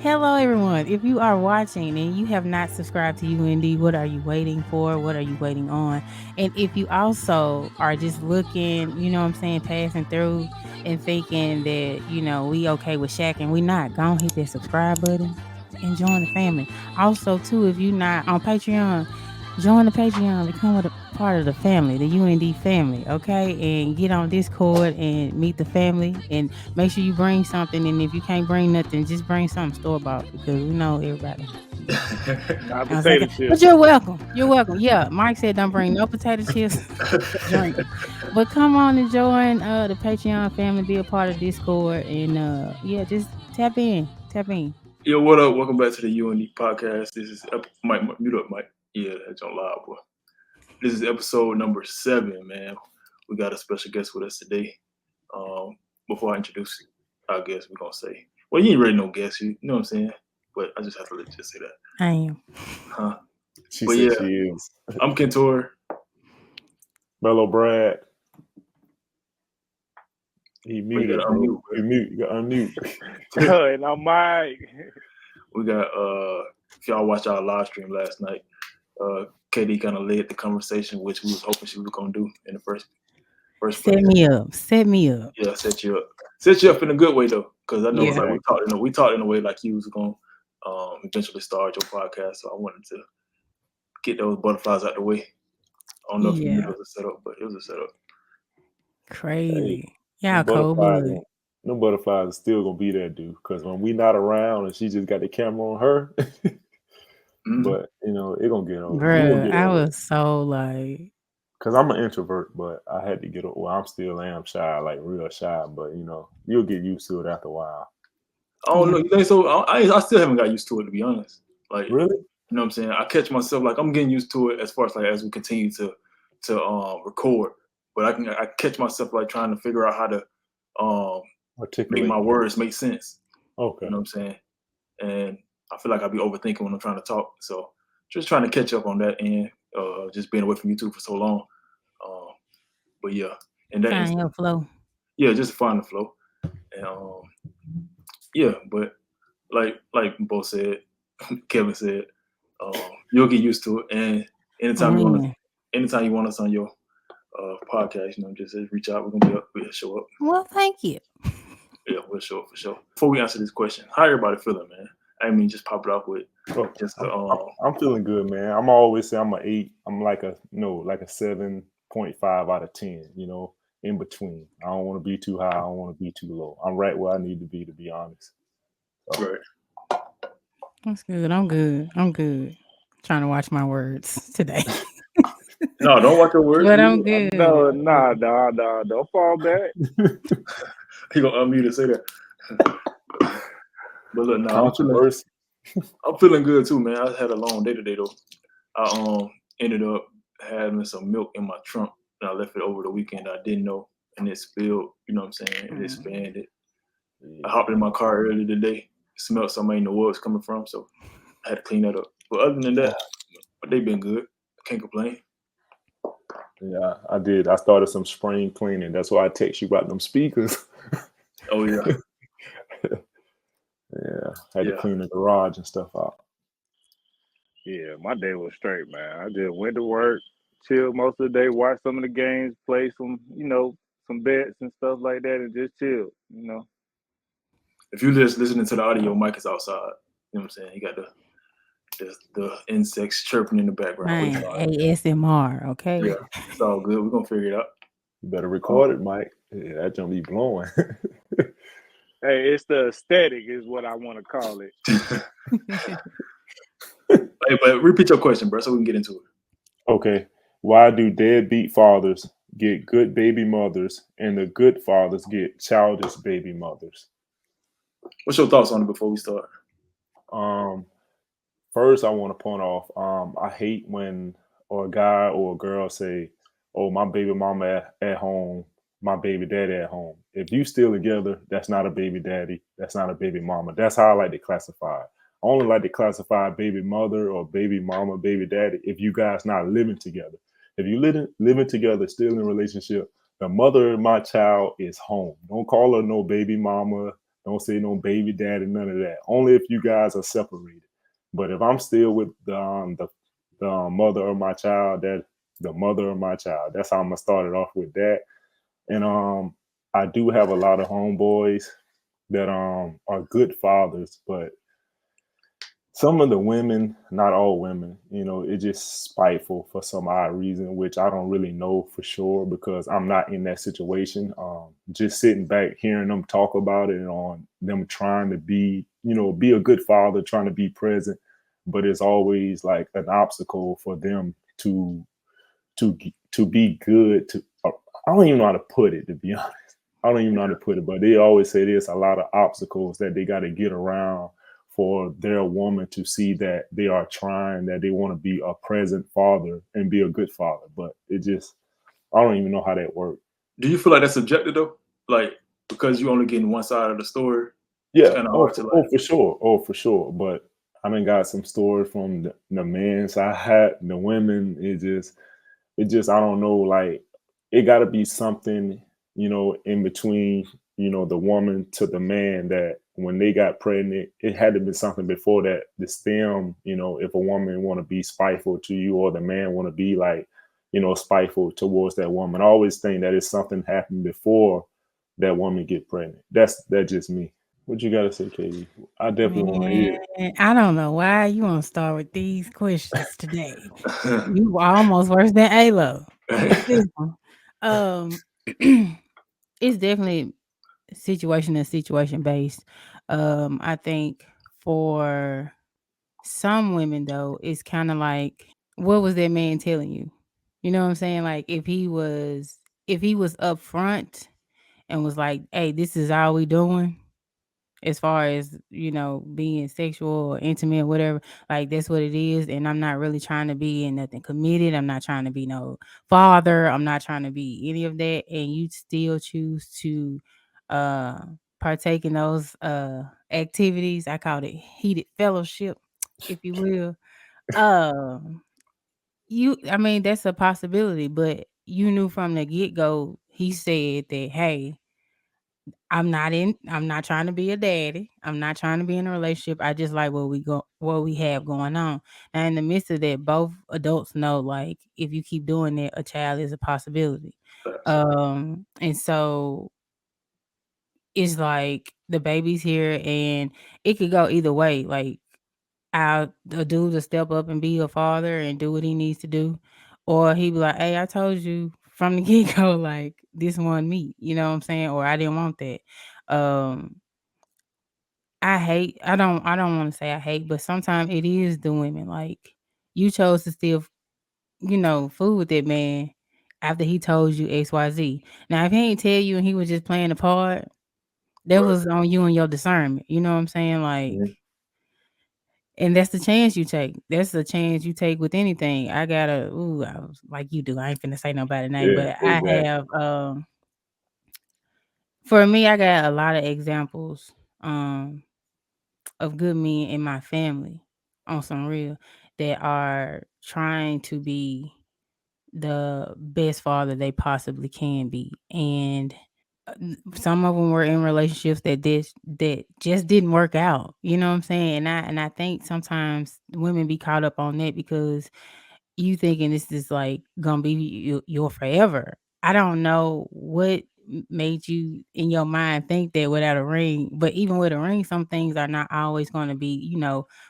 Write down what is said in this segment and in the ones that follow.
Hello, everyone. If you are watching and you have not subscribed to UND, what are you waiting for? What are you waiting on? And if you also are just looking, passing through and thinking that, we okay with Shaq and we not, go on hit that subscribe button and join the family. Also, too, if you're not on Patreon, join the Patreon, become a part of the family, the UND family, okay? And get on Discord and meet the family and make sure you bring something. And if you can't bring nothing, just bring something store bought because we know everybody. Not I was potato like, but chips. you're welcome. You're welcome. Yeah, Mike said don't bring no potato chips. Drink. But come on and join the Patreon family, be a part of Discord, and just tap in. Tap in. Yo, what up? Welcome back to the UND podcast. This is Mike. Mute up, Mike. Yeah, that's on loud, boy. This is episode number 7, man. We got a special guest with us today. Before I introduce our guest, we're gonna say, well, you ain't really no guest, you know what I'm saying? But I just have to just say that. I am. Huh? She But said yeah, she is. I'm Kentorey. Mellow Brad. He We muted, gotta bro. unmute, You mute. You got unmute. And I'm Mike. We got if y'all watched our live stream last night, KD kind of led the conversation, which we was hoping she was gonna do in the first place. Set me up. Set me up. Yeah, set you up. Set you up in a good way though, because I know Yeah. like we talked in a way like you was gonna eventually start your podcast. So I wanted to get those butterflies out the way. I don't know if you knew it was a setup, but it was a setup. Crazy. Hey, Y'all cold blooded. No butterflies is still gonna be there, dude. Because when we not around and she just got the camera on her, but it gonna get over. Bruh, I was so like, because I'm an introvert, but I had to get over. Well, I'm still am shy, like real shy. But you'll get used to it after a while. Oh no, you think so? I still haven't got used to it, to be honest. Like, really? You know what I'm saying? I catch myself like I'm getting used to it as far as like as we continue to record. But I catch myself like trying to figure out how to articulate, make my words make sense. Okay. You know what I'm saying? And I feel like I'll be overthinking when I'm trying to talk. So just trying to catch up on that and just being away from YouTube for so long. But yeah, and that find your flow. Yeah, just find the flow. And yeah, but like both said, Kevin said, you'll get used to it. And anytime you want us on your podcast, just reach out. We'll show up. Well, thank you. Yeah, we'll show up for sure. Before we answer this question, how everybody feeling, man? I mean, just pop it off with just. I'm feeling good, man. I'm always say I'm an 8. I'm like a 7.5 out of 10. In between. I don't want to be too high. I don't want to be too low. I'm right where I need to be honest. So. Right. That's good. I'm good. Trying to watch my words today. No, don't watch your words. But I'm good. No, don't fall back. You gonna unmute and say that. But look, I'm feeling good too, man. I had a long day today though. I ended up having some milk in my trunk and I left it over the weekend. I didn't know, and it spilled. You know what I'm saying? It expanded. I hopped in my car earlier today. Smelled something I didn't know where it was coming from, so I had to clean that up. But other than that, they've been good. Can't complain. Yeah, I did. I started some spring cleaning. That's why I text you about them speakers. Oh yeah. Yeah, had to clean the garage and stuff out. Yeah, my day was straight, man. I just went to work, chilled most of the day, watched some of the games, play some, some bets and stuff like that, and just chilled, If you're just listening to the audio, Mike is outside. You know what I'm saying? He got the insects chirping in the background. ASMR, okay? Yeah, it's all good. We're gonna figure it out. You better record it, Mike. Yeah, that gonna be blowing. Hey, it's the aesthetic is what I want to call it. Hey, but repeat your question, bro, so we can get into it. Okay. Why do deadbeat fathers get good baby mothers and the good fathers get childish baby mothers? What's your thoughts on it before we start? First, I want to point off, I hate when a guy or a girl say, oh, my baby mama at home, my baby daddy at home. If you still together, that's not a baby daddy. That's not a baby mama. That's how I like to classify it. I only like to classify baby mother or baby mama, baby daddy if you guys not living together. If you living together, still in a relationship, the mother of my child is home. Don't call her no baby mama, Don't say no baby daddy, none of that. Only if you guys are separated. But if I'm still with the mother of my child, that the mother of my child. That's how I'm gonna start it off with that. And I do have a lot of homeboys that are good fathers, but some of the women, not all women, it's just spiteful for some odd reason, which I don't really know for sure because I'm not in that situation. Just sitting back, hearing them talk about it and on them trying to be a good father, trying to be present, but it's always like an obstacle for them to be good. I don't even know how to put it, to be honest. I don't even know how to put it, but they always say there's a lot of obstacles that they got to get around for their woman to see that they are trying, that they want to be a present father and be a good father. But I don't even know how that works. Do you feel like that's subjective though? Like because you only getting one side of the story, it's Yeah. kind of Oh, hard to oh, like. for sure. Oh, for sure. But I done got some stories from the men side, the women. It just I don't know, like it got to be something, in between, the woman to the man, that when they got pregnant, it had to be something before that, the stem, if a woman want to be spiteful to you or the man want to be like, spiteful towards that woman. I always think that it's something happened before that woman get pregnant. That's just me. What you got to say, Katie? I definitely want to hear. Man, I don't know why you want to start with these questions today. You almost worse than Alo. Listen, um, it's definitely situation and situation based. I think for some women though, it's kind of like, what was that man telling you? You know what I'm saying? Like if he was upfront and was like, "Hey, this is all we doing," as far as being sexual or intimate or whatever, like that's what it is, and I'm not really trying to be in nothing committed. I'm not trying to be no father. I'm not trying to be any of that, and you still choose to uh partake in those activities. I call it heated fellowship, if you will. um I mean, that's a possibility, but you knew from the get-go he said that, hey, I'm not trying to be a daddy. I'm not trying to be in a relationship. I just like what we have going on. Now in the midst of that, both adults know, like, if you keep doing that, a child is a possibility. Facts. And so it's like the baby's here and it could go either way. Like, a dude to step up and be a father and do what he needs to do. Or he be like, hey, I told you from the get go, like, this one me, you know what I'm saying? Or I didn't want that. Um, I don't want to say I hate, but sometimes it is the women. Like, you chose to still, fool with that man after he told you XYZ. Now, if he ain't tell you and he was just playing a part, that Right. was on you and your discernment. You know what I'm saying? Like, Mhm. and that's the chance you take. That's the chance you take with anything. I was like you do. I ain't finna say nobody's name, Yeah, but I exactly. have for me, I got a lot of examples um of good men in my family on some real that are trying to be the best father they possibly can be. And some of them were in relationships that just didn't work out. You know what I'm saying? And I think sometimes women be caught up on that because you thinking this is like gonna be your forever. I don't know what made you in your mind think that without a ring, but even with a ring, some things are not always going to be,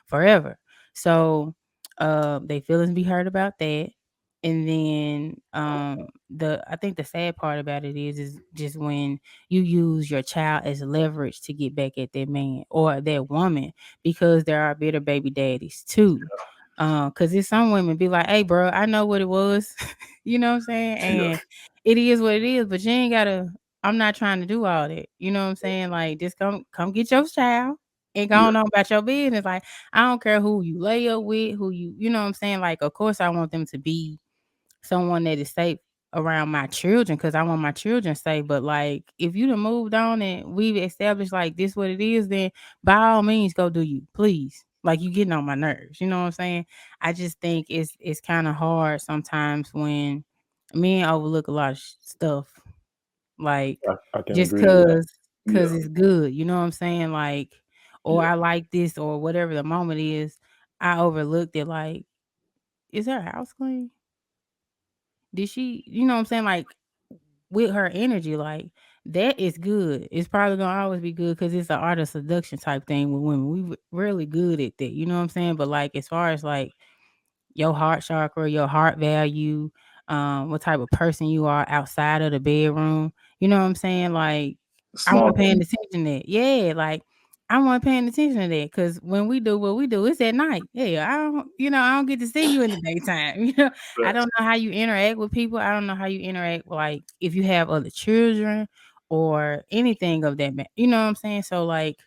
forever. So, they feelings be hurt about that. And then the I think the sad part about it is just when you use your child as leverage to get back at that man or that woman, because there are bitter baby daddies too. Cause there's some women be like, "Hey, bro, I know what it was," you know what I'm saying, Yeah. and it is what it is. But you ain't gotta. I'm not trying to do all that. You know what I'm saying? Like, just come get your child and go Yeah. on about your business. Like, I don't care who you lay up with, who you know what I'm saying. Like, of course, I want them to be someone that is safe around my children because I want my children safe. But like, if you done moved on and we've established like this what it is, then by all means go do you, please. Like, you getting on my nerves. You know what I'm saying? I just think it's kind of hard sometimes when men overlook a lot of stuff. Like, I can just agree with that. cause. because Yeah. it's good. You know what I'm saying? Like, or Yeah. I like this, or whatever the moment is. I overlooked it. Like, is her house clean? Did she? You know what I'm saying? Like, with her energy, like that is good. It's probably gonna always be good because it's an art of seduction type thing with women. Really good at that. You know what I'm saying? But like, as far as like your heart chakra, your heart value, what type of person you are outside of the bedroom. You know what I'm saying? Like, I Small wasn't paying things. attention to that. Yeah, like I wasn't paying attention to that because when we do what we do, it's at night. Yeah, I don't get to see you in the daytime. I Facts. don't know how you interact with people. I don't know how you interact, like if you have other children or anything of that. You know what I'm saying? So like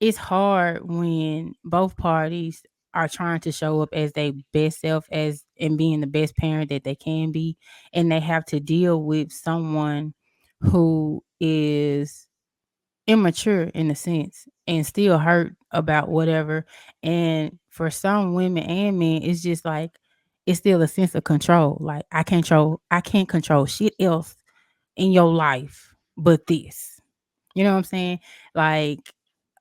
it's hard when both parties are trying to show up as their best self as and being the best parent that they can be, and they have to deal with someone who is immature in a sense and still hurt about whatever. And for some women and men, it's just like it's still a sense of control. Like I can't control shit else in your life but this. You know what I'm saying? Like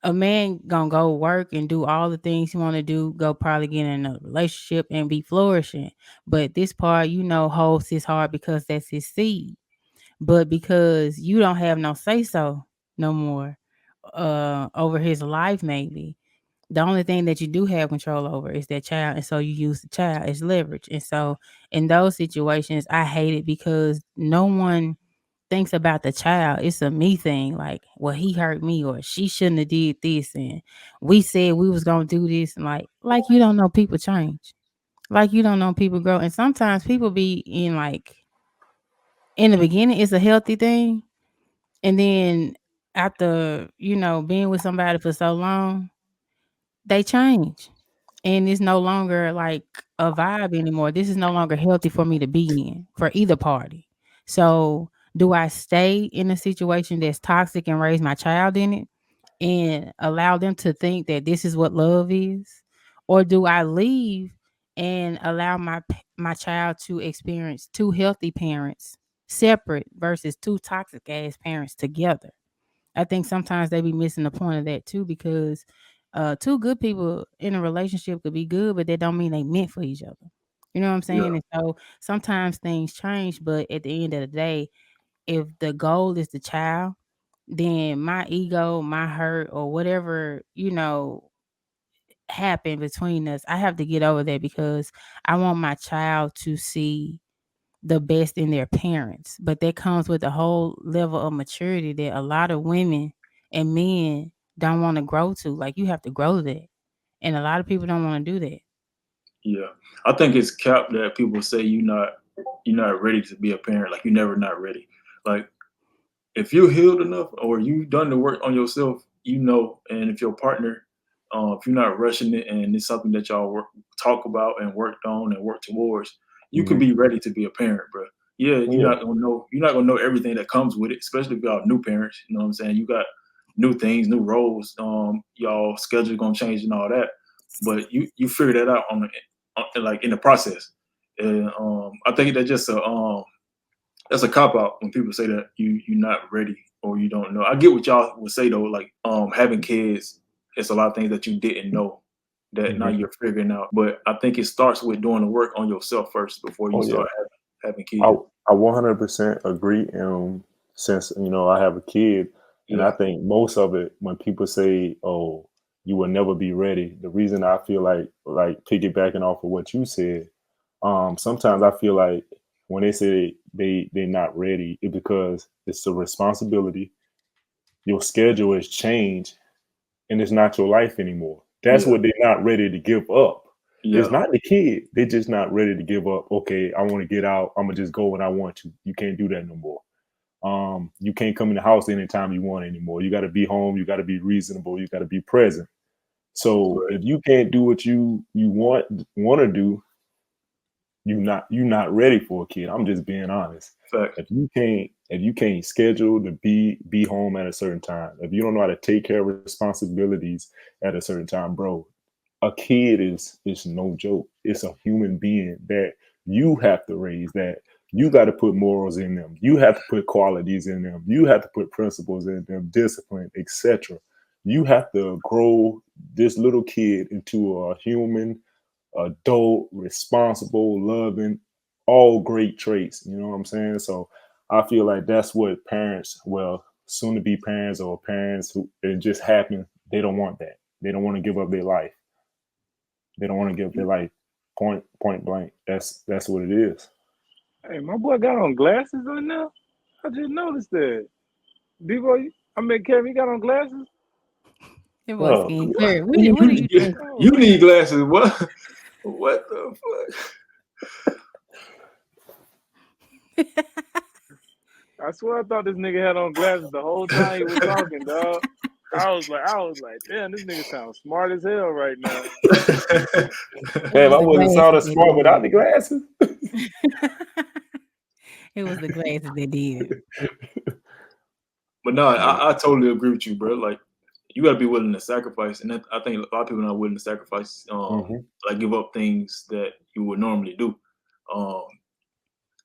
a man gonna go work and do all the things he want to do, go probably get in a relationship and be flourishing. But this part, holds his heart because that's his seed. But because you don't have no say so no more over his life, maybe the only thing that you do have control over is that child. And so you use the child as leverage. And so in those situations, I hate it because no one thinks about the child. It's a me thing. Like, well, he hurt me or she shouldn't have did this. And we said we was gonna do this. And like you don't know people change. Like you don't know people grow. And sometimes people be in like in the beginning, it's a healthy thing. And then after, being with somebody for so long, they change. And it's no longer like a vibe anymore. This is no longer healthy for me to be in for either party. So, do I stay in a situation that's toxic and raise my child in it and allow them to think that this is what love is? Or do I leave and allow my child to experience two healthy parents separate versus two toxic ass parents together? I think sometimes they be missing the point of that too because two good people in a relationship could be good, but that don't mean they meant for each other. You know what I'm Yeah. saying? And so sometimes things change, but at the end of the day, if the goal is the child, then my ego, my hurt, or whatever, happened between us, I have to get over that because I want my child to see the best in their parents. But that comes with a whole level of maturity that a lot of women and men don't want to grow to. Like you have to grow that. And a lot of people don't want to do that. Yeah. I think it's cap that people say you're not ready to be a parent. Like you're never not ready. Like if you're healed enough or you done the work on yourself, and if your partner, if you're not rushing it and it's something that y'all talk about and worked on and work towards, you could Mm-hmm. be ready to be a parent, bro. Yeah, Yeah. you're not gonna know everything that comes with it, especially if y'all new parents. You know what I'm saying? You got new things, new roles. Y'all schedule gonna change and all that, but you figure that out like in the process. And I think that's a cop out when people say that you're not ready or you don't know. I get what y'all would say though, like having kids, it's a lot of things that you didn't know that now Mm-hmm. you're figuring out. But I think it starts with doing the work on yourself first before you Oh yeah. start having I kids. I 100% agree. Since I have a kid, and I Yeah, think most of it when people say, "Oh, you will never be ready," the reason I feel like piggybacking off of what you said, sometimes I feel like when they say they're not ready, it because it's a responsibility. Your schedule has changed, and it's not your life anymore. That's yeah, what they're not ready to give up. It's yeah, not the kid. They're just not ready to give up. Okay, I want to get out. I'm gonna just go when I want to. You can't do that no more. You can't come in the house anytime you want anymore. You got to be home. You got to be reasonable. You got to be present. So right. if you can't do what you want to do, you not ready for a kid. I'm just being honest. Facts. If you can't schedule to be home at a certain time, if you don't know how to take care of responsibilities at a certain time, bro, a kid is no joke. It's a human being that you have to raise, that You got to put morals in them. You have to put qualities in them. You have to put principles in them, discipline, etc. You have to grow this little kid into a human, adult, responsible, loving, all great traits. You know what I'm saying? So I feel like that's what parents, well, soon to be parents or parents who it just happened, they don't want that. They don't want to give up their life. They don't want to give up their life. Point blank. That's what it is. Hey, my boy got on glasses right now. I just noticed that. D-boy, I mean, Kevin, you got on glasses? It was Oh, skin What? clear. What do you think? You need glasses. What? What the fuck? I swear I thought this nigga had on glasses the whole time he was talking, dog. I was like, damn, this nigga sounds smart as hell right now. Damn, I The wouldn't glasses sound that as smart without the did. glasses. It was the glasses that did. But no, I totally agree with you, bro. Like, you got to be willing to sacrifice, and I think a lot of people are not willing to sacrifice, like give up things that you would normally do,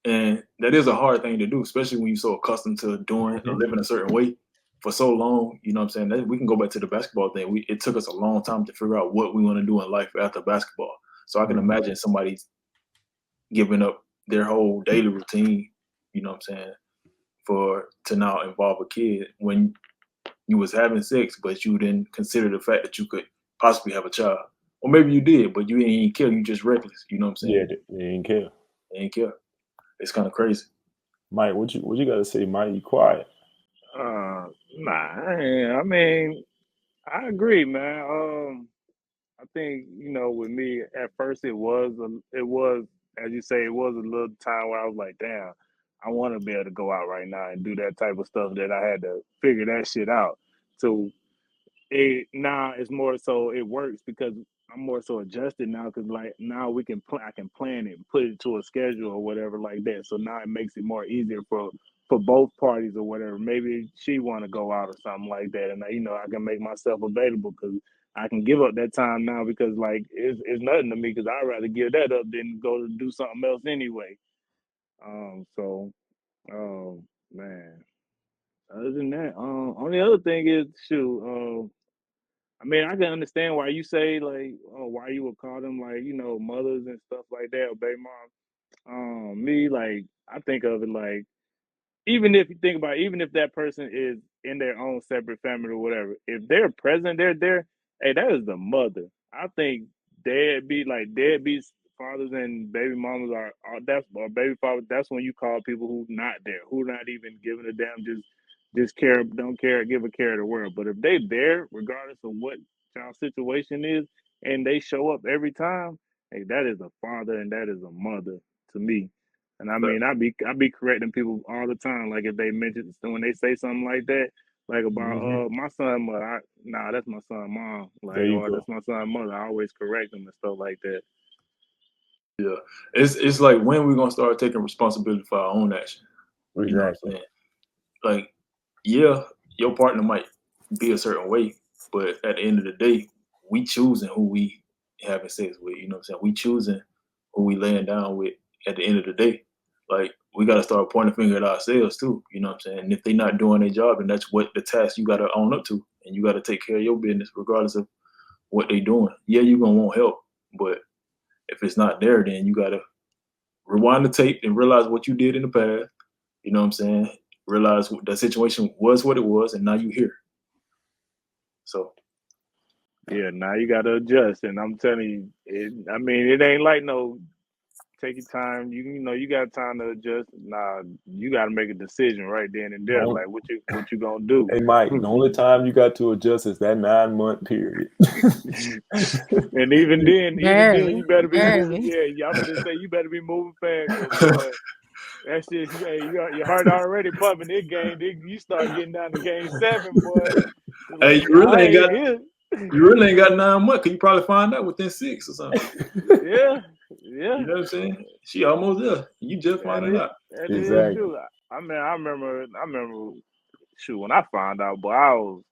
and that is a hard thing to do, especially when you're so accustomed to doing or living a certain way for so long. You know what I'm saying? We can go back to the basketball thing. It took us a long time to figure out what we want to do in life after basketball. So I can imagine somebody giving up their whole daily routine, you know what I'm saying, to now involve a kid when you was having sex, but you didn't consider the fact that you could possibly have a child. Or maybe you did, but you didn't even care. You just reckless. You know what I'm saying? Yeah, they ain't care. They ain't care. It's kind of crazy. Mike, what you got to say, Mike? You quiet. I mean, I agree, man. I think with me at first it was as you say, it was a little time where I was like, damn, I want to be able to go out right now and do that type of stuff that I had to figure that shit out. So now it's more so it works because I'm more so adjusted now because like now I can plan it and put it to a schedule or whatever like that. So now it makes it more easier for both parties or whatever. Maybe she want to go out or something like that, and I can make myself available because I can give up that time now because like it's nothing to me because I'd rather give that up than go to do something else anyway. So man. Other than that, only other thing is shoot. I mean, I can understand why you say like, why you would call them like, mothers and stuff like that or baby mom. Me, like, I think of it like, even if you think about it, even if that person is in their own separate family or whatever, if they're present, they're there. Hey, that is the mother. I think deadbeat fathers and baby mamas or baby fathers. That's when you call people who not there, who not even giving a damn, just care, don't care, give a care to the world. But if they there, regardless of what y'all situation is, and they show up every time, hey, that is a father and that is a mother to me. And I mean, I be correcting people all the time. Like if they mention when they say something like that, like about my son mother, nah, that's my son mom. There Like, you or go. that's my son mother. I always correct them and stuff like that. Yeah, it's like when we're gonna start taking responsibility for our own action. You know what Exactly. I'm saying? Like, yeah, your partner might be a certain way, but at the end of the day, we choosing who we having sex with. You know what I'm saying? We choosing who we laying down with at the end of the day. Like, we got to start pointing a finger at ourselves too. You know what I'm saying? And if they're not doing their job, then that's what the task you got to own up to, and you got to take care of your business regardless of what they doing. Yeah, you're gonna want help, but if it's not there, then you got to rewind the tape and realize what you did in the past. You know what I'm saying? Realize the situation was what it was, and now you here. So Yeah, now you got to adjust, and I'm telling you, I mean, it ain't like no take your time. You got time to adjust. Nah, you got to make a decision right then and there. No, Like what you gonna do? hey Mike, the only time you got to adjust is that 9-month period. And even then, Barely. you better be moving. Barely. Yeah, I'm gonna say you better be moving fast, cause boy, that shit. Hey, your heart already pumping. This game, you start getting down to game 7, boy. You're hey, like, I ain't here. you really ain't got 9 months. Cause you probably find out within 6 or something. Yeah, You yeah. know what I'm saying? She almost there. You just finding out. That is Exactly. true. I mean, I remember. Shoot, when I found out, boy, I was.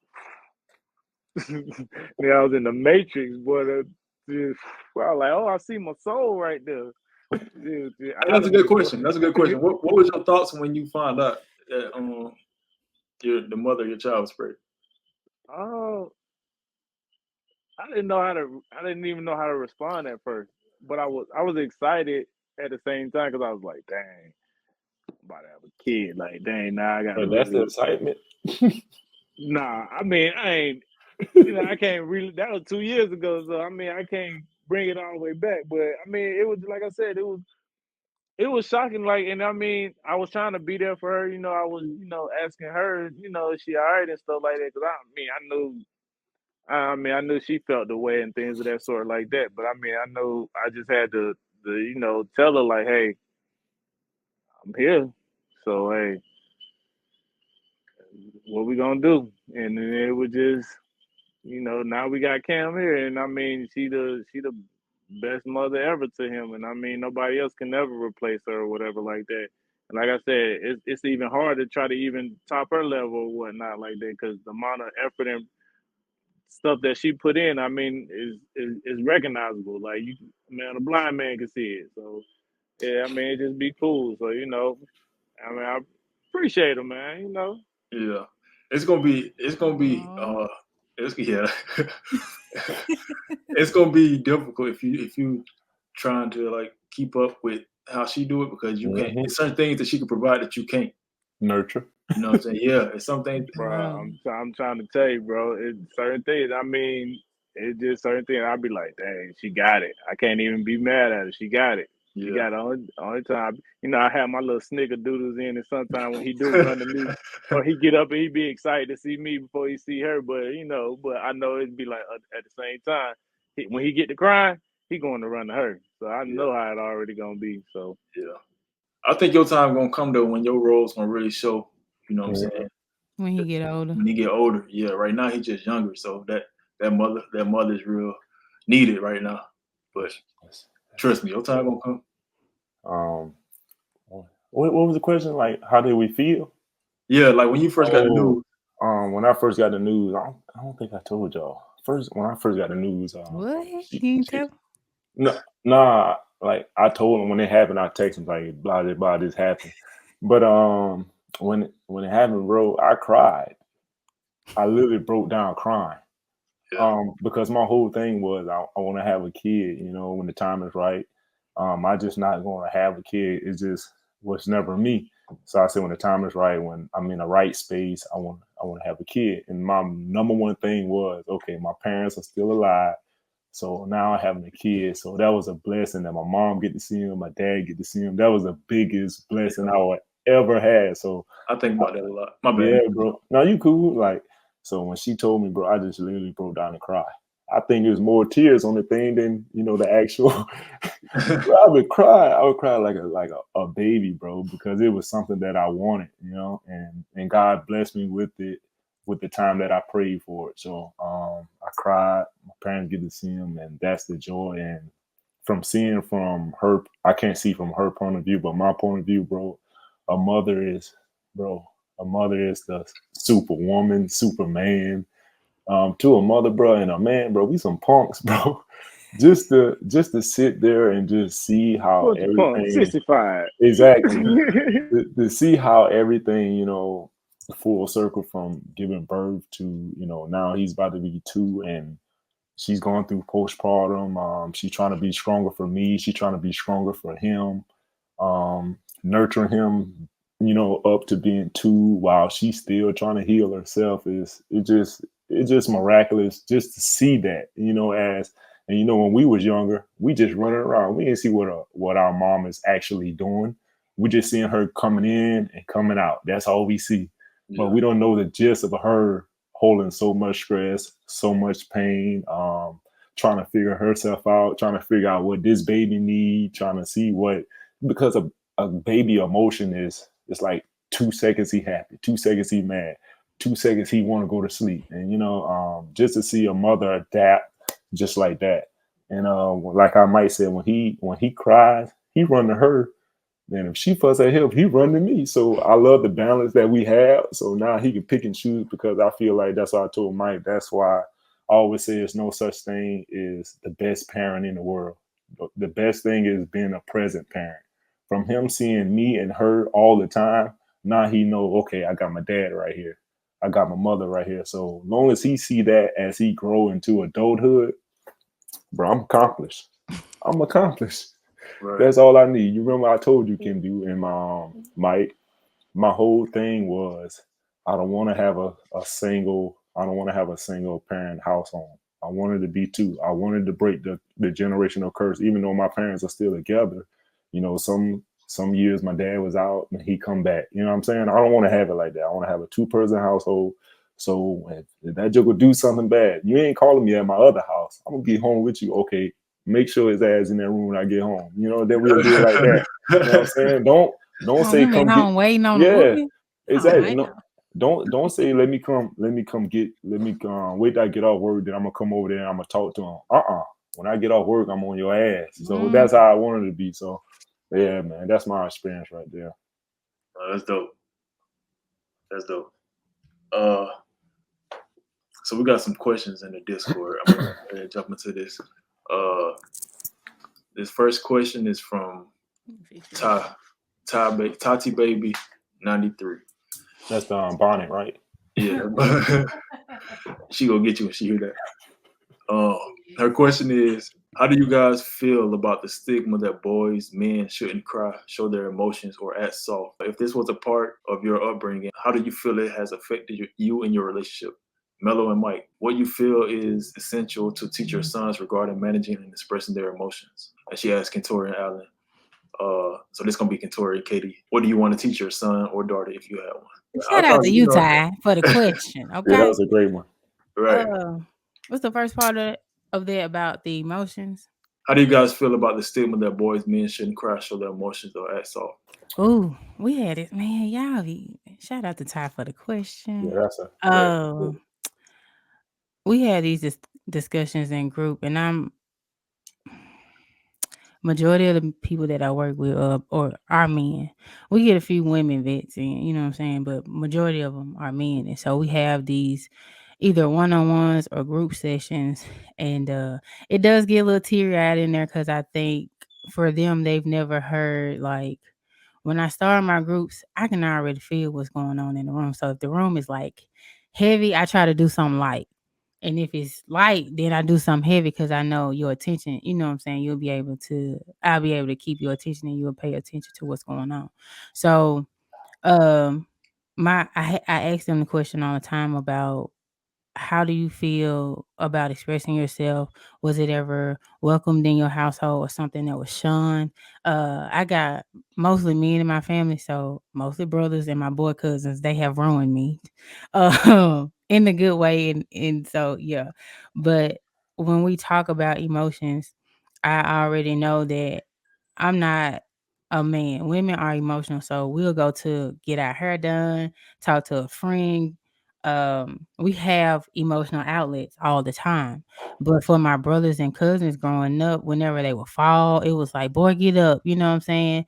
I was in the Matrix, boy. I was like, oh, I see my soul right there. That's a good question. That's a good question. What was your thoughts when you found out that the mother of your child was pregnant? Oh, I didn't even know how to respond at first, but I was excited at the same time because I was like, dang, I'm about to have a kid. Like, dang, now I gotta But that's the really. excitement. Nah, I mean, I ain't. I can't really. That was 2 years ago, so I mean, I can't bring it all the way back. But I mean, it was like I said, it was shocking. Like, and I mean, I was trying to be there for her. I was, asking her, is she all right and stuff like that. Because I knew she felt the way and things of that sort like that. But I mean, I know I just had to tell her like, hey, I'm here. So hey, what we gonna do? And then it was just, now we got Cam here, and I mean, she the best mother ever to him, and I mean, nobody else can ever replace her or whatever like that. And like I said, it's even hard to try to even top her level or whatnot like that because the amount of effort and stuff that she put in, I mean, is recognizable. Like man, a blind man can see it. So yeah, I mean, it just be cool. So I mean, I appreciate her, man. Yeah, it's gonna be Aw. yeah, it's gonna be difficult if you trying to like keep up with how she do it because you can't. Mm-hmm. It's certain things that she can provide that you can't. Nurture. You know what I'm saying? Yeah, it's something. Bro, Bro. I'm trying to tell you, bro. It's certain things. I mean, it's just certain things. I'll be like, dang, she got it. I can't even be mad at her. She got it. She Yeah. got it. Only time, I have my little snickerdoodles in, and sometimes when he do run to me, or he get up and he be excited to see me before he see her. But I know it'd be like at the same time, when he get to crying, he going to run to her. So I Yeah. know how it already gonna be. So Yeah. I think your time gonna come though when your role's gonna really show. You know what I'm saying? When he get older. When he get older. Yeah. Right now he's just younger, so that mother is real needed right now. But trust me, your time gonna come. Um, what was the question? Like, how did we feel? Yeah, like when you first got the news. When I first got the news, I don't think I told y'all. When I first got the news, What? You didn't tell? no, nah, like I told him when it happened, I texted him like, blah, blah, blah, this happened. But when it happened, bro, I cried. I literally broke down crying. Yeah. Because my whole thing was I want to have a kid, when the time is right. I just not going to have a kid. It just was never me. So I said when the time is right, when I'm in the right space, I want to have a kid. And my number one thing was, okay, my parents are still alive. So now I'm having a kid. So that was a blessing that my mom get to see him, my dad get to see him. That was the biggest blessing I would ever had. So I think about that a lot. My bad. yeah, bro. No, you cool. Like, so when she told me, bro, I just literally broke down and cried. I think there's more tears on the thing than the actual. Bro, I would cry like a baby, bro, because it was something that I wanted, and God blessed me with it, with the time that I prayed for it. So I cried. My parents get to see him, and that's the joy. And from seeing from her, I can't see from her point of view, but my point of view, bro, a mother is, bro, a mother is the superwoman, superman. To a mother, bro, and a man, bro, we some punks, bro. just to sit there and just see how what the punk everything 65. exactly to see how everything full circle from giving birth to now he's about to be 2 and she's going through postpartum. She's trying to be stronger for me. She's trying to be stronger for him. Nurturing him, up to being 2 while she's still trying to heal herself it's just miraculous just to see that, when we was younger, we just running around. We didn't see what our mom is actually doing. We just seeing her coming in and coming out. That's all we see. Yeah. But we don't know the gist of her holding so much stress, so much pain, trying to figure herself out, trying to figure out what this baby need, trying to see because a baby emotion is it's like 2 seconds he happy, 2 seconds he mad, 2 seconds he want to go to sleep. And just to see a mother adapt just like that. And like I might say, when he cries, he run to her. Then if she fuss at him, he run to me. So I love the balance that we have. So now he can pick and choose because I feel like that's what I told Mike. That's why I always say there's no such thing as the best parent in the world. the best thing is being a present parent. From him seeing me and her all the time, now he know, okay, I got my dad right here. I got my mother right here. So long as he see that as he grow into adulthood, bro, I'm accomplished. I'm accomplished. Right. That's all I need. You remember I told you, Kim, do in my Mike, my whole thing was I don't want to have a single I don't want to have a single parent household. I wanted to be two. I wanted to break the generational curse, even though my parents are still together. You know, some years my dad was out and he come back. You know what I'm saying? I don't want to have it like that. I want to have a two-person household. So if that joke would do something bad, you ain't calling me at my other house. I'm gonna be home with you. Okay, make sure his ass in that room when I get home. You know, then we'll do it like that. You know what I'm saying? Don't Oh, say him at come get. home waiting on the Yeah, booking. Oh exactly. man. No, don't say let me come get let me wait till I get off work, then I'm gonna come over there and I'm gonna talk to him. When I get off work, I'm on your ass. So Mm. that's how I wanted to be. So yeah, man, that's my experience right there. Oh, that's dope. That's dope. Uh, so we got some questions in the Discord. I'm gonna go ahead and jump into this. Uh, this first question is from Tati Baby 93. That's the bonnet, right? Yeah, she gonna get you when she hear that. Her question is, how do you guys feel about the stigma that boys, men shouldn't cry, show their emotions, or act soft? If this was a part of your upbringing, how do you feel it has affected you and your relationship? Mello and Mike, what you feel is essential to teach your sons regarding managing and expressing their emotions? And she asked Kentorey and Allen. So this gonna be Kentorey and Katie. What do you want to teach your son or daughter if you have one? I Shout out thought, to you, Ty, for the question. Yeah, that Okay. was a great one. right. What's the first part of that about the emotions? How do you guys feel about the stigma that boys, men shouldn't cry, show their emotions, or act soft? Ooh, we had it, man. Y'all shout out to Ty for the Yeah, question. that's a yeah. Um, we had these discussions in group, and I'm majority of the people that I work with, or are men. We get a few women vets in, you know what I'm saying, but majority of them are men, and so we have these either one-on-ones or group sessions, and it does get a little teary-eyed in there because I think for them they've never heard like when I start my groups, I can already feel what's going on in the room. So if the room is like heavy, I try to do something light. And if it's light, then I do something heavy because I know your attention, you know what I'm saying? I'll be able to keep your attention and you'll pay attention to what's going on. So um I ask them the question all the time about how do you feel about expressing yourself? Was it ever welcomed in your household or something that was shunned? I got mostly men in my family, so mostly brothers and my boy cousins. They have ruined me, in the good way, and so yeah. But when we talk about emotions, I already know that I'm not a man. Women are emotional, so we'll go to get our hair done, talk to a friend. We have emotional outlets all the time. But for my brothers and cousins growing up, whenever they would fall, it was like, boy, get up. You know what I'm saying?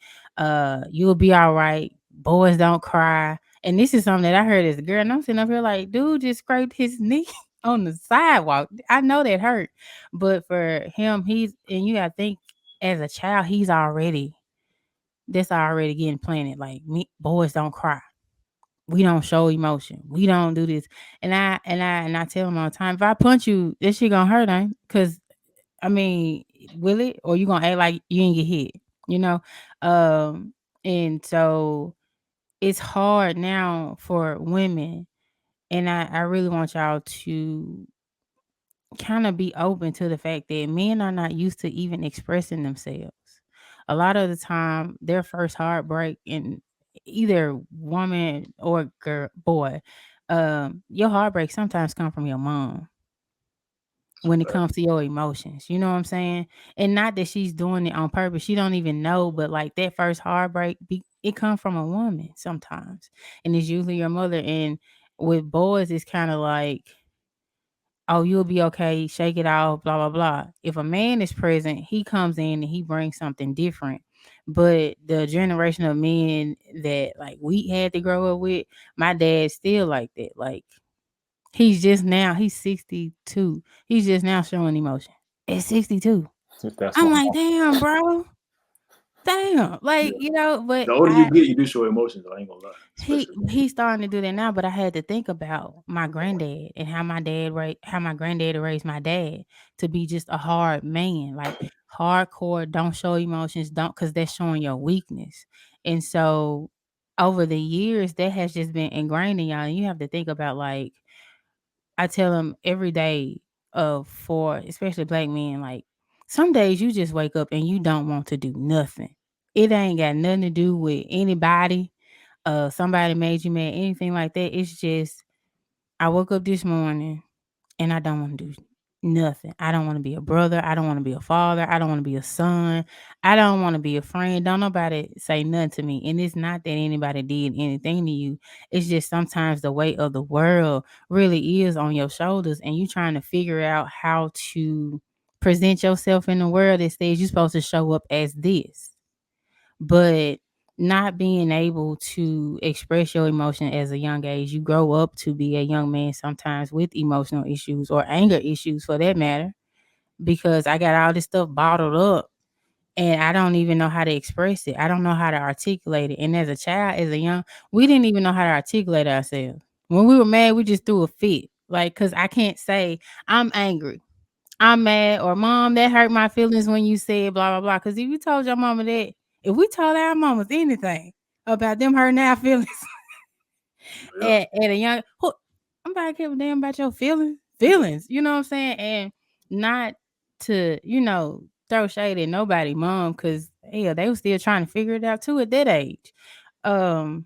You'll be all right. Boys don't cry. And this is something that I heard as a girl. And I'm sitting up here like, dude just scraped his knee on the sidewalk. I know that hurt. But for him, and you gotta think as a child, that's already getting planted. Like me, boys don't cry. We don't show emotion. We don't do this. And I tell him all the time, if I punch you, this shit gonna hurt, ain't? Cause I mean, will it? Or you gonna act like you ain't get hit, you know? Um, and so it's hard now for women. And I really want y'all to kind of be open to the fact that men are not used to even expressing themselves. A lot of the time, their first heartbreak in either woman or girl, boy, your heartbreak sometimes come from your mom when it comes to your emotions. You know what I'm saying? And not that she's doing it on purpose. She don't even know, but like that first heartbreak, it comes from a woman sometimes, and it's usually your mother. And with boys, it's kind of like, oh, you'll be okay, shake it off, blah, blah, blah. If a man is present, he comes in and he brings something different. But the generation of men that like we had to grow up with, my dad's still like that. Like he's 62. He's just now showing emotion at 62. That's I'm my like, mom. damn, bro. Damn. Like, Yeah. but The older you get, you do show emotions. I ain't gonna lie, especially. he's starting to do that now, but I had to think about my granddad and how my granddad raised my dad to be just a hard man, like hardcore, don't show emotions, don't because that's showing your weakness. And so over the years, that has just been ingrained in y'all. And you have to think about like I tell them every day for especially black men, like some days you just wake up and you don't want to do nothing. It ain't got nothing to do with anybody. Somebody made you mad, anything like that. It's just I woke up this morning and I don't want to do nothing. I don't want to be a brother. I don't want to be a father. I don't want to be a son. I don't want to be a friend. Don't nobody say nothing to me. And it's not that anybody did anything to you. It's just sometimes the weight of the world really is on your shoulders and you trying to figure out how to present yourself in the world that says you're supposed to show up as this. But not being able to express your emotion as a young age, you grow up to be a young man sometimes with emotional issues or anger issues for that matter, because I got all this stuff bottled up and I don't even know how to express it. I don't know how to articulate it. And as a child, as a young, we didn't even know how to articulate ourselves. When we were mad, we just threw a fit. Like, cause I can't say I'm angry. I'm mad, or mom, that hurt my feelings when you said blah blah blah. Because if you told your mama that, if we told our mamas anything about them hurting our feelings Yeah. at a young, I'm about to give a damn about your feelings. You know what I'm saying? And not to throw shade at nobody, mom, because hell, they were still trying to figure it out too at that age. Um,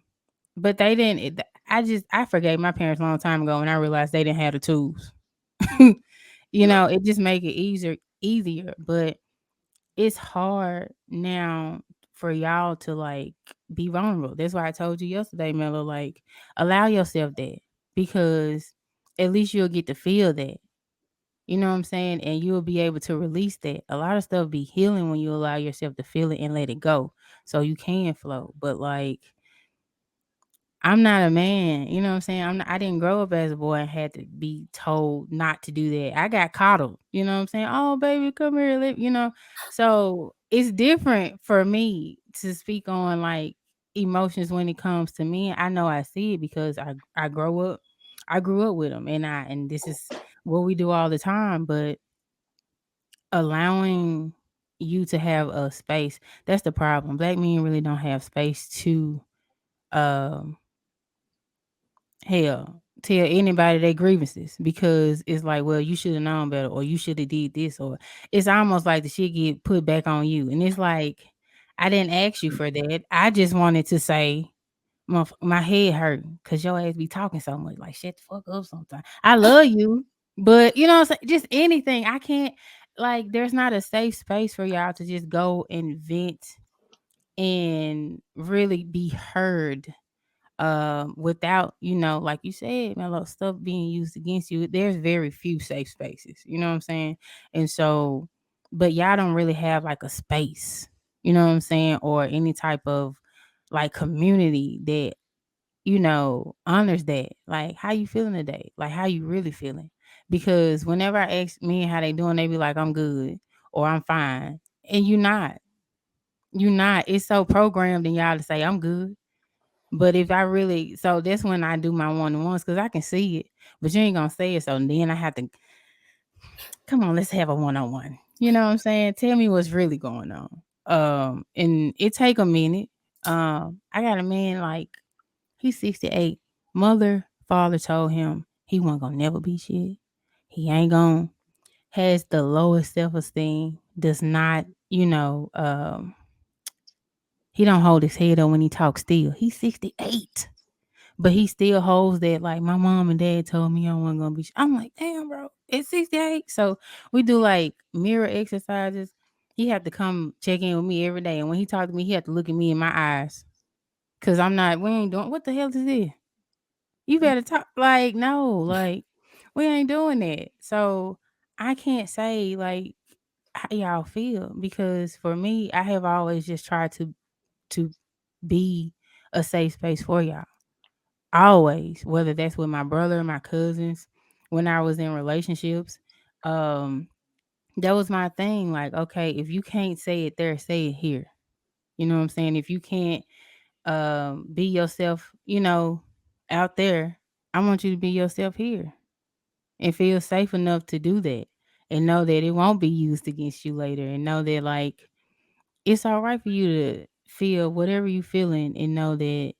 but they didn't. I forgave my parents a long time ago, and I realized they didn't have the tools. Yeah. It just make it easier, but it's hard now for y'all to like be vulnerable. That's why I told you yesterday, Mello, like allow yourself that, because at least you'll get to feel that. You know what I'm saying? And you'll be able to release that. A lot of stuff be healing when you allow yourself to feel it and let it go so you can flow. But like I'm not a man, you know what I'm saying? I didn't grow up as a boy and had to be told not to do that. I got coddled, you know what I'm saying? Oh, baby, come here, So it's different for me to speak on like emotions when it comes to men. I know I see it because I grew up with them, and this is what we do all the time. But allowing you to have a space, that's the problem. Black men really don't have space to um tell anybody their grievances, because it's like, well, you should have known better, or you should have did this, or it's almost like the shit get put back on you. And it's like, I didn't ask you for that. I just wanted to say my head hurting because your ass be talking so much. Like, shut the fuck up sometimes. I love you, but you know what I'm saying? Just anything. I can't, like, there's not a safe space for y'all to just go and vent and really be heard, without, like you said, Mello, stuff being used against you. There's very few safe spaces, you know what I'm saying? And so, but y'all don't really have like a space, you know what I'm saying, or any type of like community that honors that. Like, how you feeling today? Like, how you really feeling? Because whenever I ask men how they doing, they be like, I'm good or I'm fine, and you're not. It's so programmed in y'all to say I'm good. But if I really, so that's when I do my one-on-ones, because I can see it, but you ain't gonna say it. So then I have to, come on, let's have a one-on-one. You know what I'm saying? Tell me what's really going on. And it take a minute. I got a man, like, he's 68. Mother, father told him he wasn't gonna never be shit. He ain't gonna, has the lowest self-esteem, does not, he don't hold his head up when he talks still. He's 68. But he still holds that, like, my mom and dad told me I wasn't gonna be. I'm like, damn, bro, it's 68. So we do like mirror exercises. He had to come check in with me every day, and when he talked to me, he had to look at me in my eyes, cause I'm not. We ain't doing. What the hell is this? You better talk. Like, no, like we ain't doing that. So I can't say like how y'all feel, because for me, I have always just tried to be a safe space for y'all. Always, whether that's with my brother, my cousins, when I was in relationships. Um, that was my thing. Like, okay, if you can't say it there, say it here. You know what I'm saying? If you can't be yourself, out there, I want you to be yourself here and feel safe enough to do that and know that it won't be used against you later and know that like it's all right for you to feel whatever you feeling and know that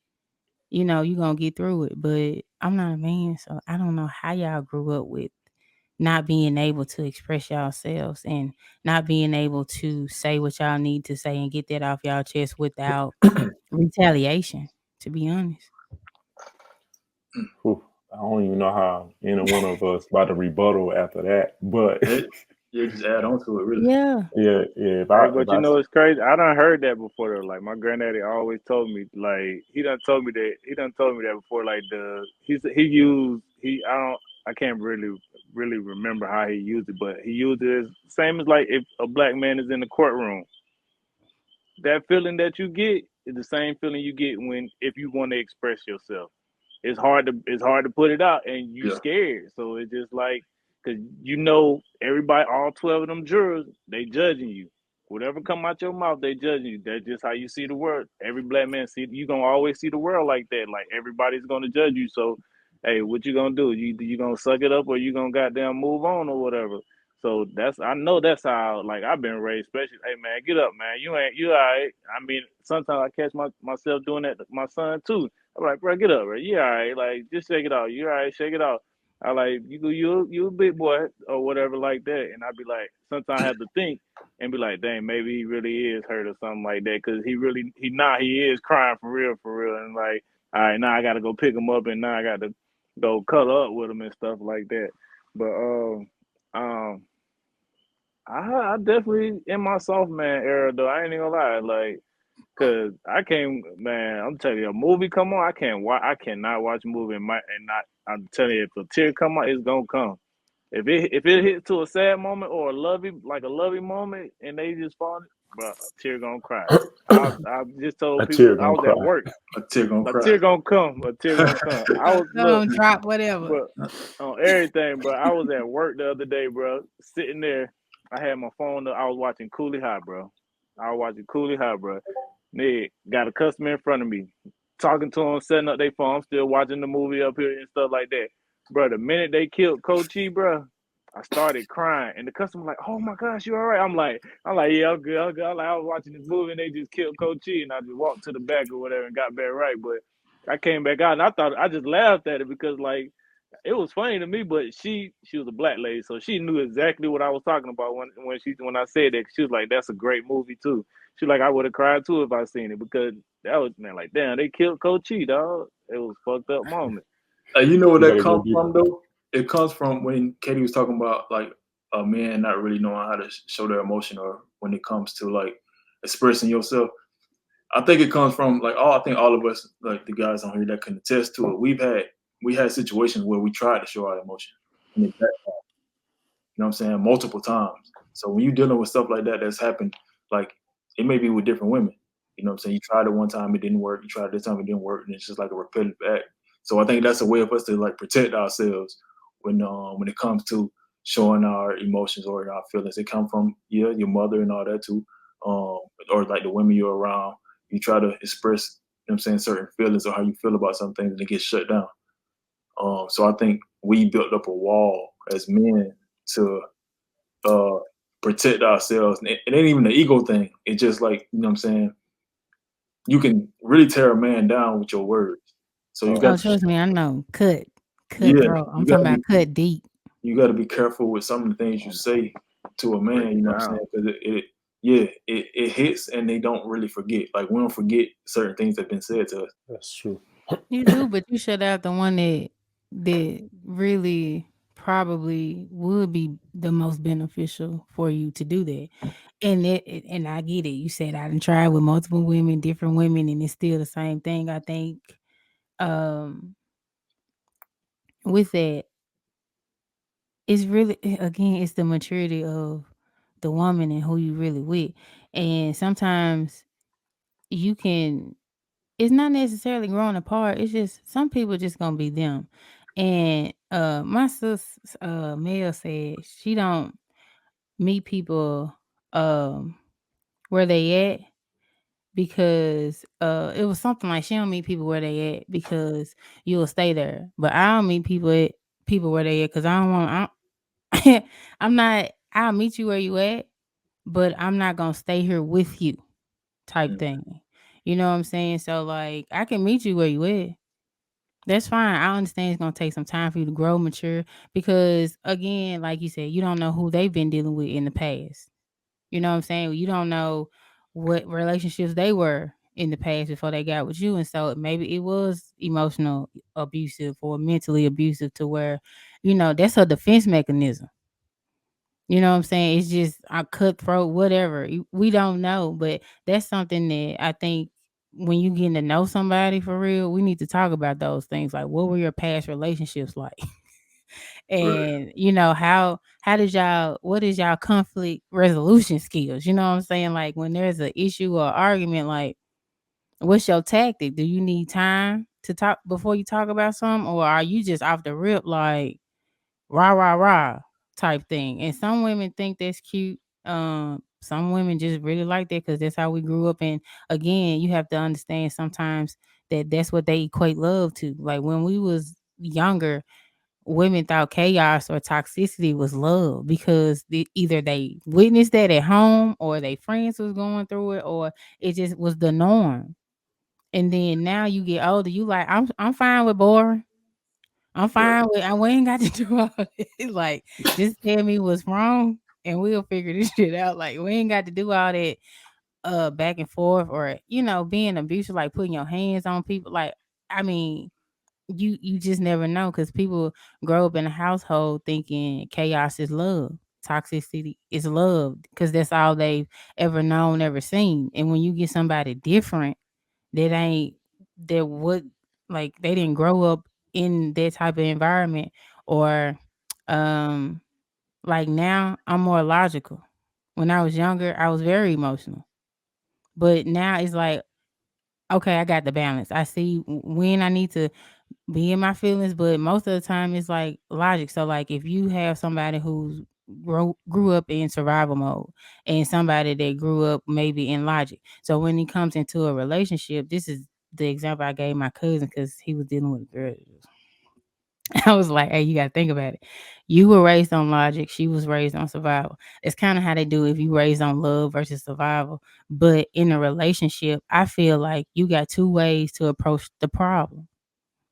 you're gonna get through it. But I'm not a man, so I don't know how y'all grew up with not being able to express yourselves and not being able to say what y'all need to say and get that off y'all chest without retaliation, to be honest. Whew, I don't even know how any one of us about to rebuttal after that. But It, yeah, just add on to it, really. Yeah. yeah, yeah. If Hey, I if but I you know it's crazy. I done heard that before though. Like my granddaddy always told me, like he done told me that before. Like he used he I can't really remember how he used it, but he used it as same as like if a black man is in the courtroom. That feeling that you get is the same feeling you get when if you want to express yourself. It's hard to put it out, and you Yeah. scared. So it's just like because everybody, all 12 of them jurors, they judging you. Whatever come out your mouth, they judging you. That's just how you see the world. Every black man see you gonna always see the world like that. Like everybody's gonna judge you. So hey, what you gonna do? You gonna suck it up or you gonna goddamn move on or whatever. So I know that's how like I've been raised, especially hey man, get up man. You all right. I mean, sometimes I catch myself doing that to my son too. I'm like, bro, get up, bro. You all right? Like, just shake it off. You all right? Shake it off. I like you a big boy or whatever like that, and I'd be like, sometimes I have to think and be like, dang, maybe he really is hurt or something like that, because he is crying for real, and like, all right, now I got to go pick him up, and now I got to go cuddle up with him and stuff like that. But um, I definitely in my soft man era though. I ain't even gonna lie, like. Cause I can't, man. I'm telling you, a movie come on, I can't watch. I cannot watch a movie and not. I'm telling you, if a tear come out, it's gonna come. If it hits to a sad moment or a lovey moment, and they just fall, bro, a tear gonna cry. I just told a people tear I gonna was at cry. work. A tear gonna A cry. tear gonna come. A tear gonna come. I was look, Don't drop whatever. but on everything, bro. I was at work the other day, bro, sitting there. I had my phone up. I was watching Coolie High, bro. I was watching Coolie High, bro. Nigga, got a customer in front of me, talking to him, setting up their phone. I'm still watching the movie up here and stuff like that. Bro, the minute they killed Coach E, bro, I started crying. And the customer like, oh my gosh, you all right? I'm like, yeah, I'm good, I'm good. I'm like, I was watching this movie and they just killed Coach E, and I just walked to the back or whatever and got back right. But I came back out and I just laughed at it because like it was funny to me, but she was a black lady, so she knew exactly what I was talking about when I said that. She was like, "That's a great movie too." She like, "I would have cried too if I seen it because that was man like, damn, they killed Coach E, dog. It was a fucked up moment." You know where You that gotta go comes deeper. from though? It comes from when Katie was talking about like a man not really knowing how to show their emotion, or when it comes to like expressing yourself. I think it comes from like I think all of us, like the guys on here that can attest to it. We had situations where we tried to show our emotion, and it backfired. You know what I'm saying? Multiple times. So when you're dealing with stuff like that, that's happened, like it may be with different women. You know what I'm saying? You tried it one time, it didn't work. You tried this time, it didn't work, and it's just like a repetitive act. So I think that's a way of us to like protect ourselves when it comes to showing our emotions or our feelings. It come from your mother and all that too, or like the women you're around. You try to express, you know what I'm saying, certain feelings or how you feel about some things, and it gets shut down. So I think we built up a wall as men to uh, protect ourselves. And it ain't even an ego thing. It's just like, you know what I'm saying? You can really tear a man down with your words. So you got Oh, That's to, trust me, I know. Cut, yeah, throat. I'm you talking gotta about be cut deep. you gotta be careful with some of the things you say to a Break man, you it know what I'm saying? down. Because it hits and they don't really forget. Like we don't forget certain things that have been said to us. true. You do, but you shut out the one that really probably would be the most beneficial for you to do that. And I get it. You said I done tried with multiple women, different women, and it's still the same thing. I think um with that, it's really again, it's the maturity of the woman and who you really with. And sometimes you can it's not necessarily growing apart. It's just some people just gonna be them. And my sis Mel said she don't meet people um where they at because it was something like she don't meet people where they at because you'll stay there. But I don't meet people where they at because I don't want I'm not I'll meet you where you at, but I'm not gonna stay here with you type Mm. thing. You know what I'm saying? So like I can meet you where you at. That's fine. I understand it's gonna take some time for you to grow, mature, because again, like you said, you don't know who they've been dealing with in the past. You know what I'm saying? You don't know what relationships they were in the past before they got with you. And so maybe it was emotional abusive or mentally abusive to where, that's a defense mechanism. You know what I'm saying? It's just a cutthroat, whatever. We don't know, but that's something that I think when you getting to know somebody for real, we need to talk about those things. Like, what were your past relationships like? Right. And how did y'all what is y'all conflict resolution skills? You know what I'm saying? Like when there's an issue or argument, like what's your tactic? Do you need time to talk before you talk about something, or are you just off the rip like rah rah rah type thing? And some women think that's cute. Some women just really like that because that's how we grew up. And again, you have to understand sometimes that that's what they equate love to. Like when we was younger, women thought chaos or toxicity was love because either they witnessed that at home or their friends was going through it or it just was the norm. And then now you get older, you like I'm fine with boring. I'm Right. fine with we ain't got to do all this. Like just tell me what's wrong and we'll figure this shit out. Like we ain't got to do all that back and forth or being abusive, like putting your hands on people. Like I mean, you just never know because people grow up in a household thinking chaos is love, toxicity is love because that's all they've ever known, ever seen. And when you get somebody different that ain't that would like they didn't grow up in that type of environment or um like now I'm more logical. When I was younger I was very emotional, but now it's like okay, I got the balance. I see when I need to be in my feelings, but most of the time it's like logic. So like if you have somebody who's grew up in survival mode and somebody that grew up maybe in logic. So when he comes into a relationship, this is the example I gave my cousin because he was dealing with a girl. I was like, hey, you gotta think about it. You were raised on logic, she was raised on survival. It's kind of how they do if you raised on love versus survival. But in a relationship, I feel like you got two ways to approach the problem.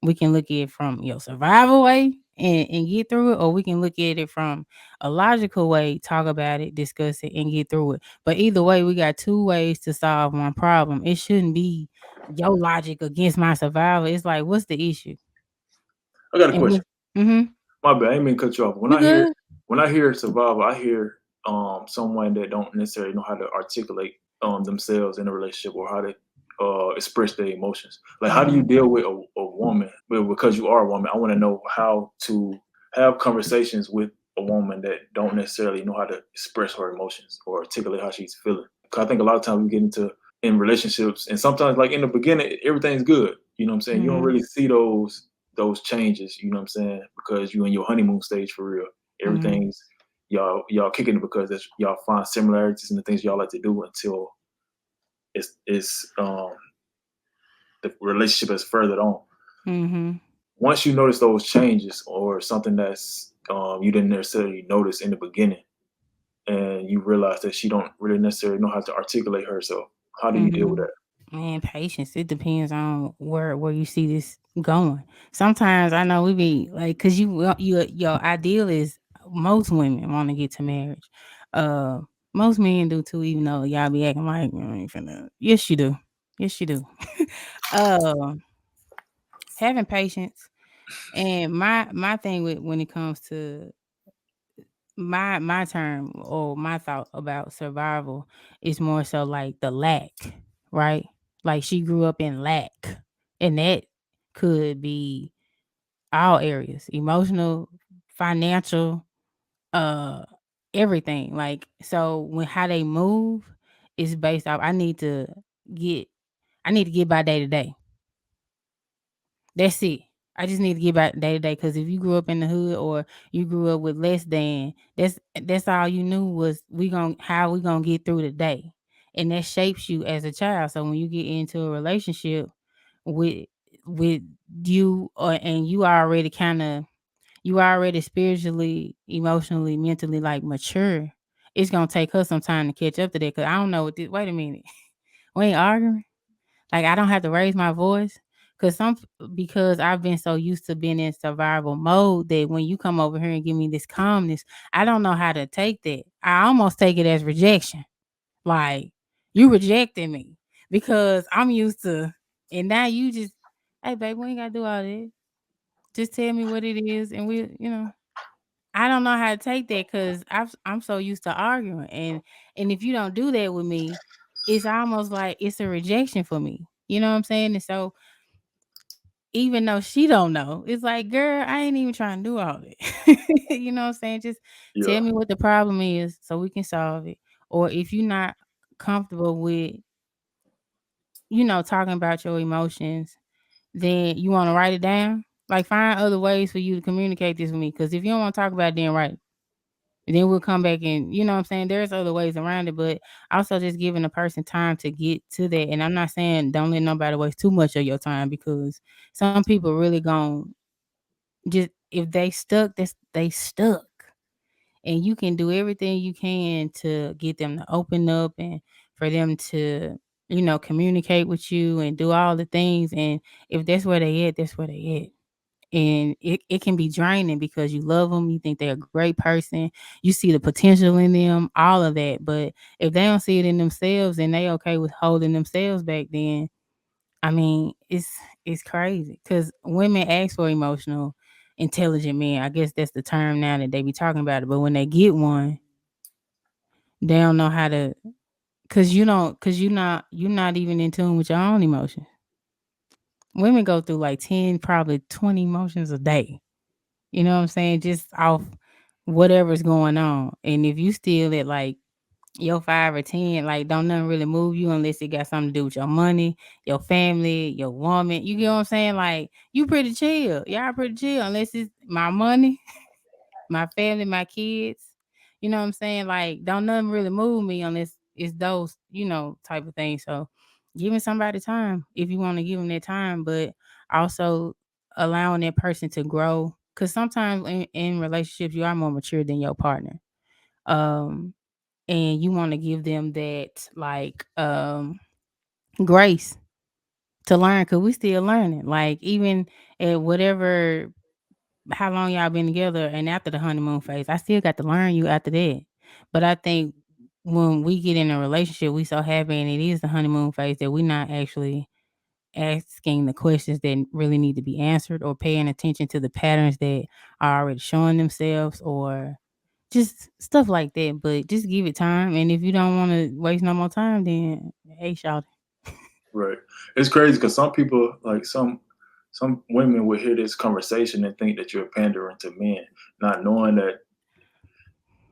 We can look at it from your survival way and get through it, or we can look at it from a logical way, talk about it, discuss it, and get through it. But either way, we got two ways to solve one problem. It shouldn't be your logic against my survival. It's like, what's the issue? I got a And question. mm-hmm. My bad. I ain't mean to cut you off. You good? When I hear survival, I hear someone that don't necessarily know how to articulate themselves in a relationship or how to express their emotions. Like, how do you Mm-hmm. deal with a woman? Well, because you are a woman, I want to know how to have conversations with a woman that don't necessarily know how to express her emotions or articulate how she's feeling. Because I think a lot of times we get into in relationships, and sometimes like in the beginning, everything's good. You know what I'm saying? You don't Mm-hmm. really see those changes, you know what I'm saying? Because you in your honeymoon stage for real. Mm-hmm. Everything's y'all kicking it because y'all find similarities in the things y'all like to do until it's the relationship is further on. Mm-hmm. Once you notice those changes or something that's you didn't necessarily notice in the beginning, and you realize that she don't really necessarily know how to articulate herself, how do you deal with Mm-hmm. that? Man, patience. It depends on where you see this going. Sometimes I know we be like, cause your ideal is most women want to get to marriage. Uh, most men do too, even though y'all be acting like you ain't finna. Yes, you do. Yes, you do. uh, having patience and my thing with when it comes to my term or my thought about survival is more so like the lack, right? Like she grew up in lack, and that could be all areas: emotional, financial, uh, everything. Like so, when how they move is based off. Get, I need to get by day to day. That's it. I just need to get back day to day because if you grew up in the hood or you grew up with less than, that's all you knew was we gon' how we gonna get through the day, and that shapes you as a child. So when you get into a relationship with with you or and you already spiritually, emotionally, mentally like mature, it's gonna take her some time to catch up to that. Cause I don't know what this. Wait a minute, we ain't arguing. Like I don't have to raise my voice because I've been so used to being in survival mode that when you come over here and give me this calmness, I don't know how to take that. I almost take it as rejection. Like you rejecting me because I'm used to, and now you just, hey babe, we ain't gotta do all this. Just tell me what it is, and I don't know how to take that because I'm so used to arguing, and if you don't do that with me, it's almost like it's a rejection for me. You know what I'm saying? And so even though she don't know, it's like, girl, I ain't even trying to do all that. You know what I'm saying? Just tell Yeah, me what the problem is so we can solve it. Or if you're not comfortable with, talking about your emotions, then you want to write it down. Like find other ways for you to communicate this with me. Because if you don't want to talk about it, then write it. And then we'll come back and you know what I'm saying? There's other ways around it, but also just giving a person time to get to that. And I'm not saying don't let nobody waste too much of your time because some people really gon' just if they stuck, they stuck. And you can do everything you can to get them to open up and for them to, communicate with you and do all the things. And if that's where they at, that's where they at. And it can be draining because you love them, you think they're a great person, you see the potential in them, all of that. But if they don't see it in themselves and they okay with holding themselves back, then I mean, it's crazy because women ask for emotional, intelligent men. I guess that's the term now that they be talking about it. But when they get one, they don't know how to, cause you don't, cause you're not even in tune with your own emotions. Women go through like 10, probably 20 emotions a day. You know what I'm saying? Just off whatever's going on. And if you still at like your 5 or 10, like don't nothing really move you unless it got something to do with your money, your family, your woman. You get what I'm saying? Like you pretty chill. Y'all pretty chill unless it's my money, my family, my kids. You know what I'm saying? Like don't nothing really move me unless it's those, type of things. So giving somebody time if you want to give them that time, but also allowing that person to grow. Cause sometimes in relationships you are more mature than your partner. Um and you want to give them that like grace to learn because we still learning like even at whatever how long y'all been together and after the honeymoon phase I still got to learn you after that. But I think when we get in a relationship we so happy and it is the honeymoon phase that we're not actually asking the questions that really need to be answered or paying attention to the patterns that are already showing themselves or just stuff like that, but just give it time, and if you don't wanna waste no more time, then hey, shawty. right. It's crazy because some people, like some women, will hear this conversation and think that you're pandering to men, not knowing that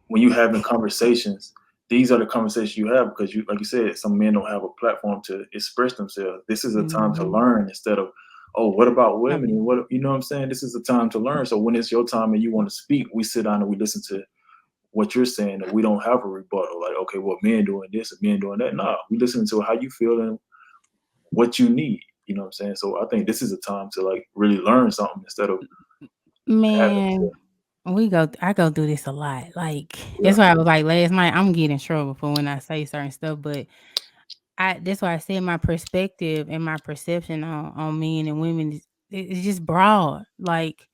when you having conversations, these are the conversations you have because you, like you said, some men don't have a platform to express themselves. This is a time to Mhm. learn instead of, oh, what about I women? bet. And what, you know what I'm saying? This is a time to learn. So when it's your time and you want to speak, we sit down and we listen to what you're saying, and we don't have a rebuttal. Like, okay, well, men doing this and men doing that. No, we listen to how you feel and what you need. You know what I'm saying? So I think this is a time to like really learn something instead of having to. Man, I go through this a lot, like, Yeah, that's why I was like, last night, I'm getting in trouble for when I say certain stuff, but that's why I said my perspective and my perception on men and women is it's just broad. Like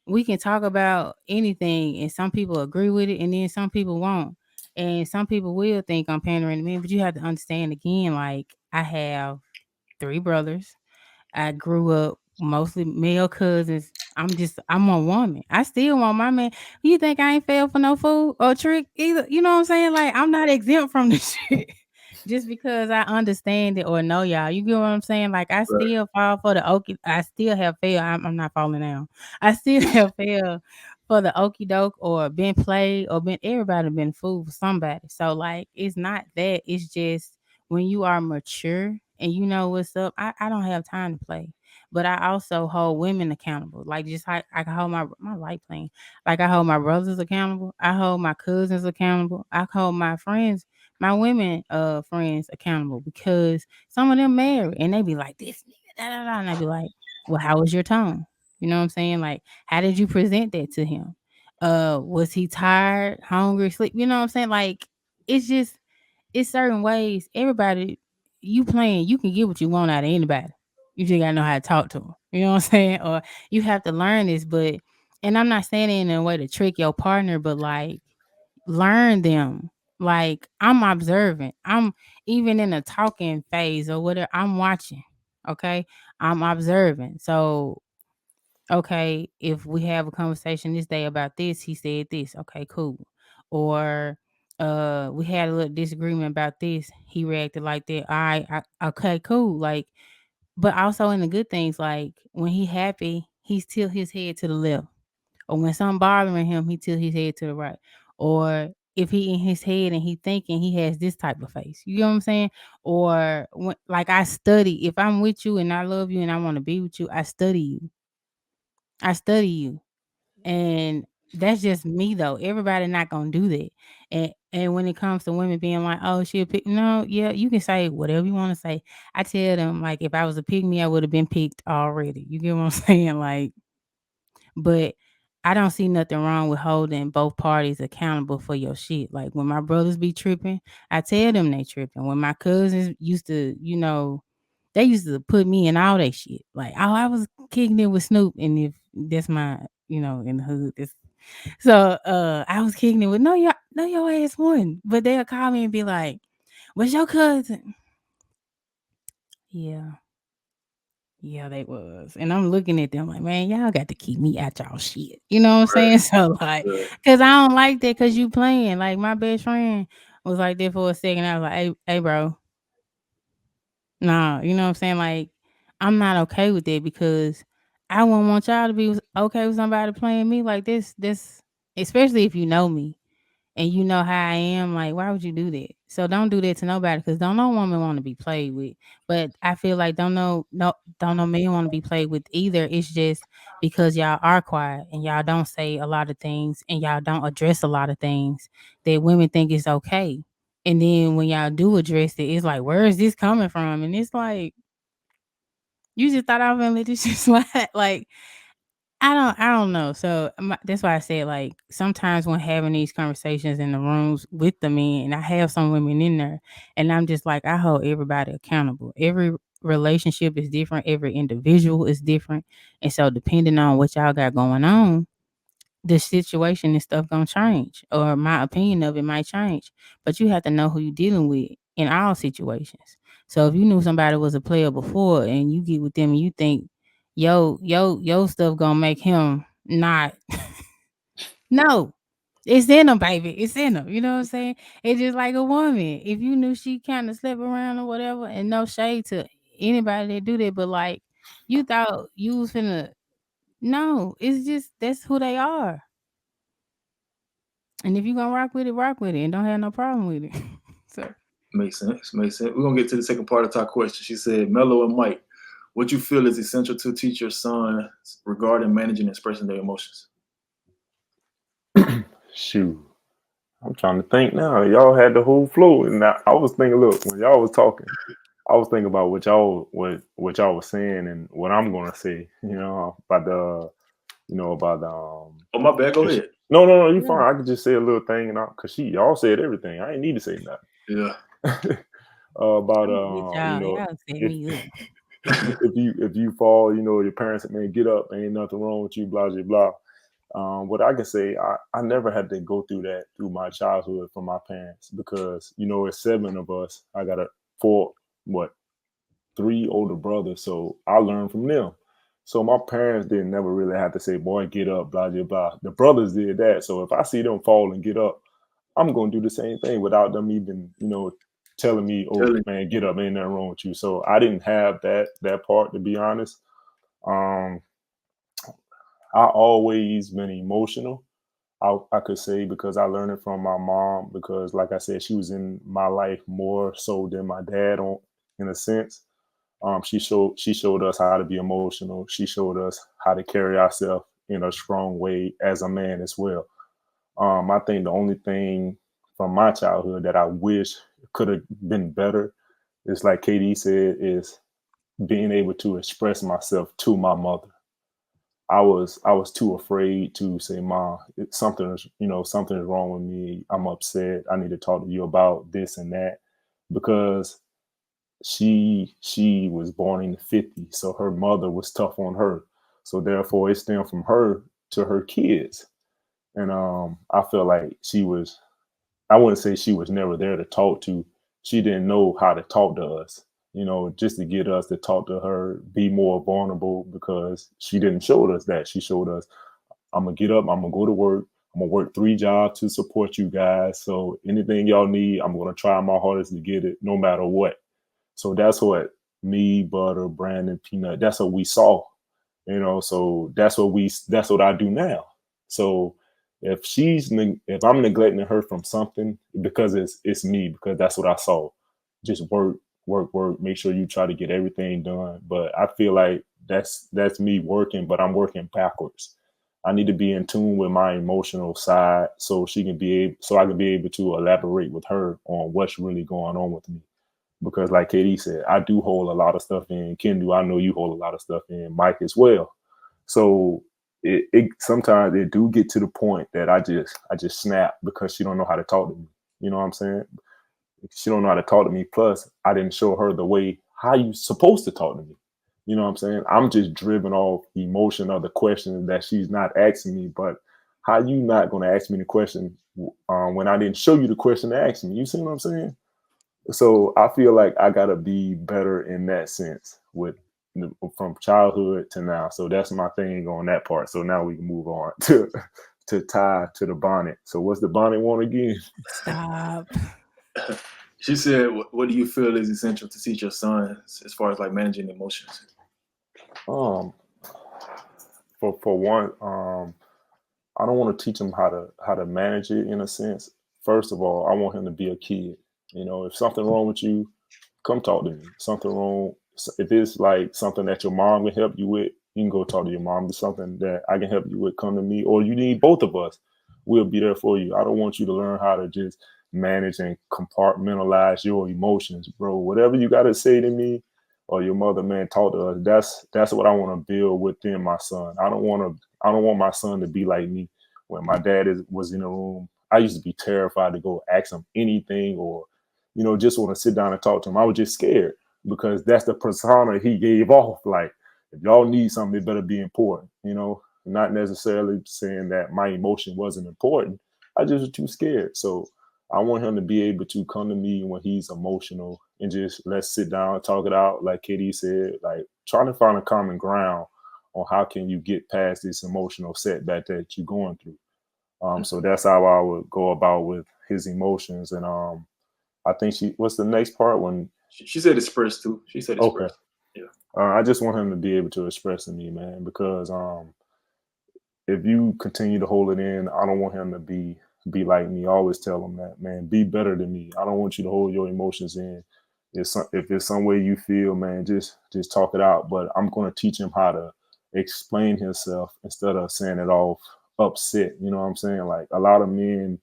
we can talk about anything, and some people agree with it, and then some people won't, and some people will think I'm pandering to men. But you have to understand again, like I have 3 brothers. I grew up mostly male cousins. I'm a woman. I still want my man. You think I ain't failed for no food or trick either? You know what I'm saying? Like I'm not exempt from the shit. Just because I understand it or know y'all. You get what I'm saying? Like I right, still fall for the okie. I still have failed. I'm not falling down. I still have failed for the okey doke or been played or been everybody been fooled for somebody. So like it's not that. It's just when you are mature and you know what's up, I don't have time to play. but I also hold women accountable. Like just like I can hold my light playing. Like I hold my brothers accountable. I hold my cousins accountable. I hold my friends, my women friends accountable because some of them married and they be like this nigga, da, da, da, and I be like, well, how was your tone? You know what I'm saying? Like, how did you present that to him? Was he tired, hungry, sleep? You know what I'm saying? Like, it's just it's certain ways. Everybody, you playing, you can get what you want out of anybody. You just gotta know how to talk to them. You know what I'm saying? Or you have to learn this. But and I'm not saying it in a way to trick your partner, but like learn them. Like I'm observant. I'm even in a talking phase or whatever. I'm watching. Okay, I'm observing. So okay, if we have a conversation this day about this, he said this. Okay, cool. Or we had a little disagreement about this. He reacted like that. All right, okay, cool. Like, but also in the good things, like when he happy, he's tilt his head to the left. Or when something bothering him, he tilt his head to the right. Or if he in his head and he thinking, he has this type of face. You know what I'm saying? Or when, like I study. If I'm with you and I love you and I want to be with you, I study you. I study you. And that's just me though. Everybody not gonna do that. And when it comes to women being like, oh, she'll pick no, yeah, you can say whatever you want to say. I tell them like if I was a pick me, I would have been picked already. You get what I'm saying? Like, but I don't see nothing wrong with holding both parties accountable for your shit. Like when my brothers be tripping, I tell them they tripping. When my cousins used to, they used to put me in all that shit. Like, oh, I was kicking it with Snoop, and if that's my, in the hood, so I was kicking it with no your ass won. But they'll call me and be like, what's your cousin? Yeah. Yeah, they was. And I'm looking at them like, man, y'all got to keep me at y'all shit. You know what I'm Right. saying? So like, Right. cause I don't like that cause you playing. Like my best friend was like there for a second. I was like, hey, bro. Nah, you know what I'm saying? Like, I'm not okay with that because I wouldn't want y'all to be okay with somebody playing me like this, especially if you know me and you know how I am, like, why would you do that? So don't do that to nobody because don't no woman want to be played with. But I feel like don't no man want to be played with either. It's just because y'all are quiet and y'all don't say a lot of things and y'all don't address a lot of things that women think is okay. And then when y'all do address it, it's like, where is this coming from? And it's like, you just thought I was gonna let this shit slide. Like, I don't know. So that's why I said like sometimes when having these conversations in the rooms with the men, and I have some women in there, and I'm just like I hold everybody accountable. Every relationship is different. Every individual is different, and so depending on what y'all got going on, the situation and stuff gonna change, or my opinion of it might change. But you have to know who you're dealing with in all situations. So if you knew somebody was a player before, and you get with them, and you think, yo stuff gonna make him not. No, it's in them, baby. It's in them. You know what I'm saying? It's just like a woman. If you knew she kind of slept around or whatever, and no shade to anybody that do that, but like you thought you was finna. No, it's just that's who they are. And if you gonna rock with it, and don't have no problem with it. So Makes sense. Makes sense. We're gonna get to the second part of our question. She said, Mello and Mike, what you feel is essential to teach your son regarding managing and expressing their emotions? Shoot, I'm trying to think now. Y'all had the whole flow, and I was thinking. Look, when y'all was talking, I was thinking about what y'all was saying and what I'm gonna say. About the about the Oh, my bad. Go ahead. No, you yeah, fine. I could just say a little thing, and cause y'all said everything. I ain't need to say Yeah. nothing. About I'm with y'all. Y'all set if me up. if you fall, your parents man get up, ain't nothing wrong with you, blah blah blah. What I can say, I never had to go through that through my childhood from my parents because it's 7 of us. I got four, what, 3 older brothers, so I learned from them. So my parents didn't never really have to say, "Boy, get up," blah blah blah. The brothers did that. So if I see them fall and get up, I'm gonna do the same thing without them even, telling me, "Oh Telling. man, get up, ain't nothing wrong with you." So I didn't have that part, to be honest. Um, I always been emotional. I could say because I learned it from my mom because, like I said, she was in my life more so than my dad, on in a sense. She showed us how to be emotional. She showed us how to carry ourselves in a strong way as a man as well. I think the only thing from my childhood that I wish could have been better is, like KD said, is being able to express myself to my mother. I was too afraid to say, "Mom, something is something is wrong with me. I'm upset. I need to talk to you about this and that," because she was born in the '50s, so her mother was tough on her. So therefore, it stemmed from her to her kids, and I feel like she was. I wouldn't say she was never there to talk to. She didn't know how to talk to us, just to get us to talk to her, be more vulnerable, because she didn't show us that. She showed us, I'm gonna get up, I'm gonna go to work, I'm gonna work 3 jobs to support you guys. So anything y'all need, I'm gonna try my hardest to get it, no matter what. So that's what me, Butter, Brandon, Peanut, that's what we saw, so that's what I do now. So if I'm neglecting her from something, because it's me, because that's what I saw. Just work, work, work, make sure you try to get everything done. But I feel like that's me working, but I'm working backwards. I need to be in tune with my emotional side, so I can be able to elaborate with her on what's really going on with me. Because like KD said, I do hold a lot of stuff in. Kendu, I know you hold a lot of stuff in. Mike as well. So it sometimes it do get to the point that I just snap, because she don't know how to talk to me. You know what I'm saying? She don't know how to talk to me. Plus, I didn't show her the way how you supposed to talk to me. You know what I'm saying? I'm just driven off emotion of the question that she's not asking me. But how you not going to ask me the question when I didn't show you the question to ask me? You see what I'm saying? So I feel like I gotta be better in that sense from childhood to now. So that's my thing on that part. So now we can move on to tie to the bonnet. So what's the bonnet one again? Stop. She said, "What do you feel is essential to teach your sons as far as like managing emotions?" Um, for one, I don't want to teach him how to manage it in a sense. First of all, I want him to be a kid. If something wrong with you, come talk to me. Something wrong. If it's like something that your mom can help you with, you can go talk to your mom. If it's something that I can help you with, come to me. Or you need both of us, we'll be there for you. I don't want you to learn how to just manage and compartmentalize your emotions, bro. Whatever you got to say to me or your mother, man, talk to us. That's what I want to build within my son. I don't want my son to be like me. When my dad was in the room, I used to be terrified to go ask him anything, or just want to sit down and talk to him. I was just scared, because that's the persona he gave off. Like, if y'all need something, it better be important, not necessarily saying that my emotion wasn't important. I just was too scared. So I want him to be able to come to me when he's emotional and just let's sit down and talk it out. Like Katie said, like trying to find a common ground on how can you get past this emotional setback that you're going through. So that's how I would go about with his emotions. And I think what's the next part when? She said express too. She said Okay. express. Yeah. I just want him to be able to express to me, man, because if you continue to hold it in, I don't want him to be like me. I always tell him that, man, be better than me. I don't want you to hold your emotions in. If there's some way you feel, man, just talk it out. But I'm going to teach him how to explain himself instead of saying it off upset. You know what I'm saying? Like a lot of men,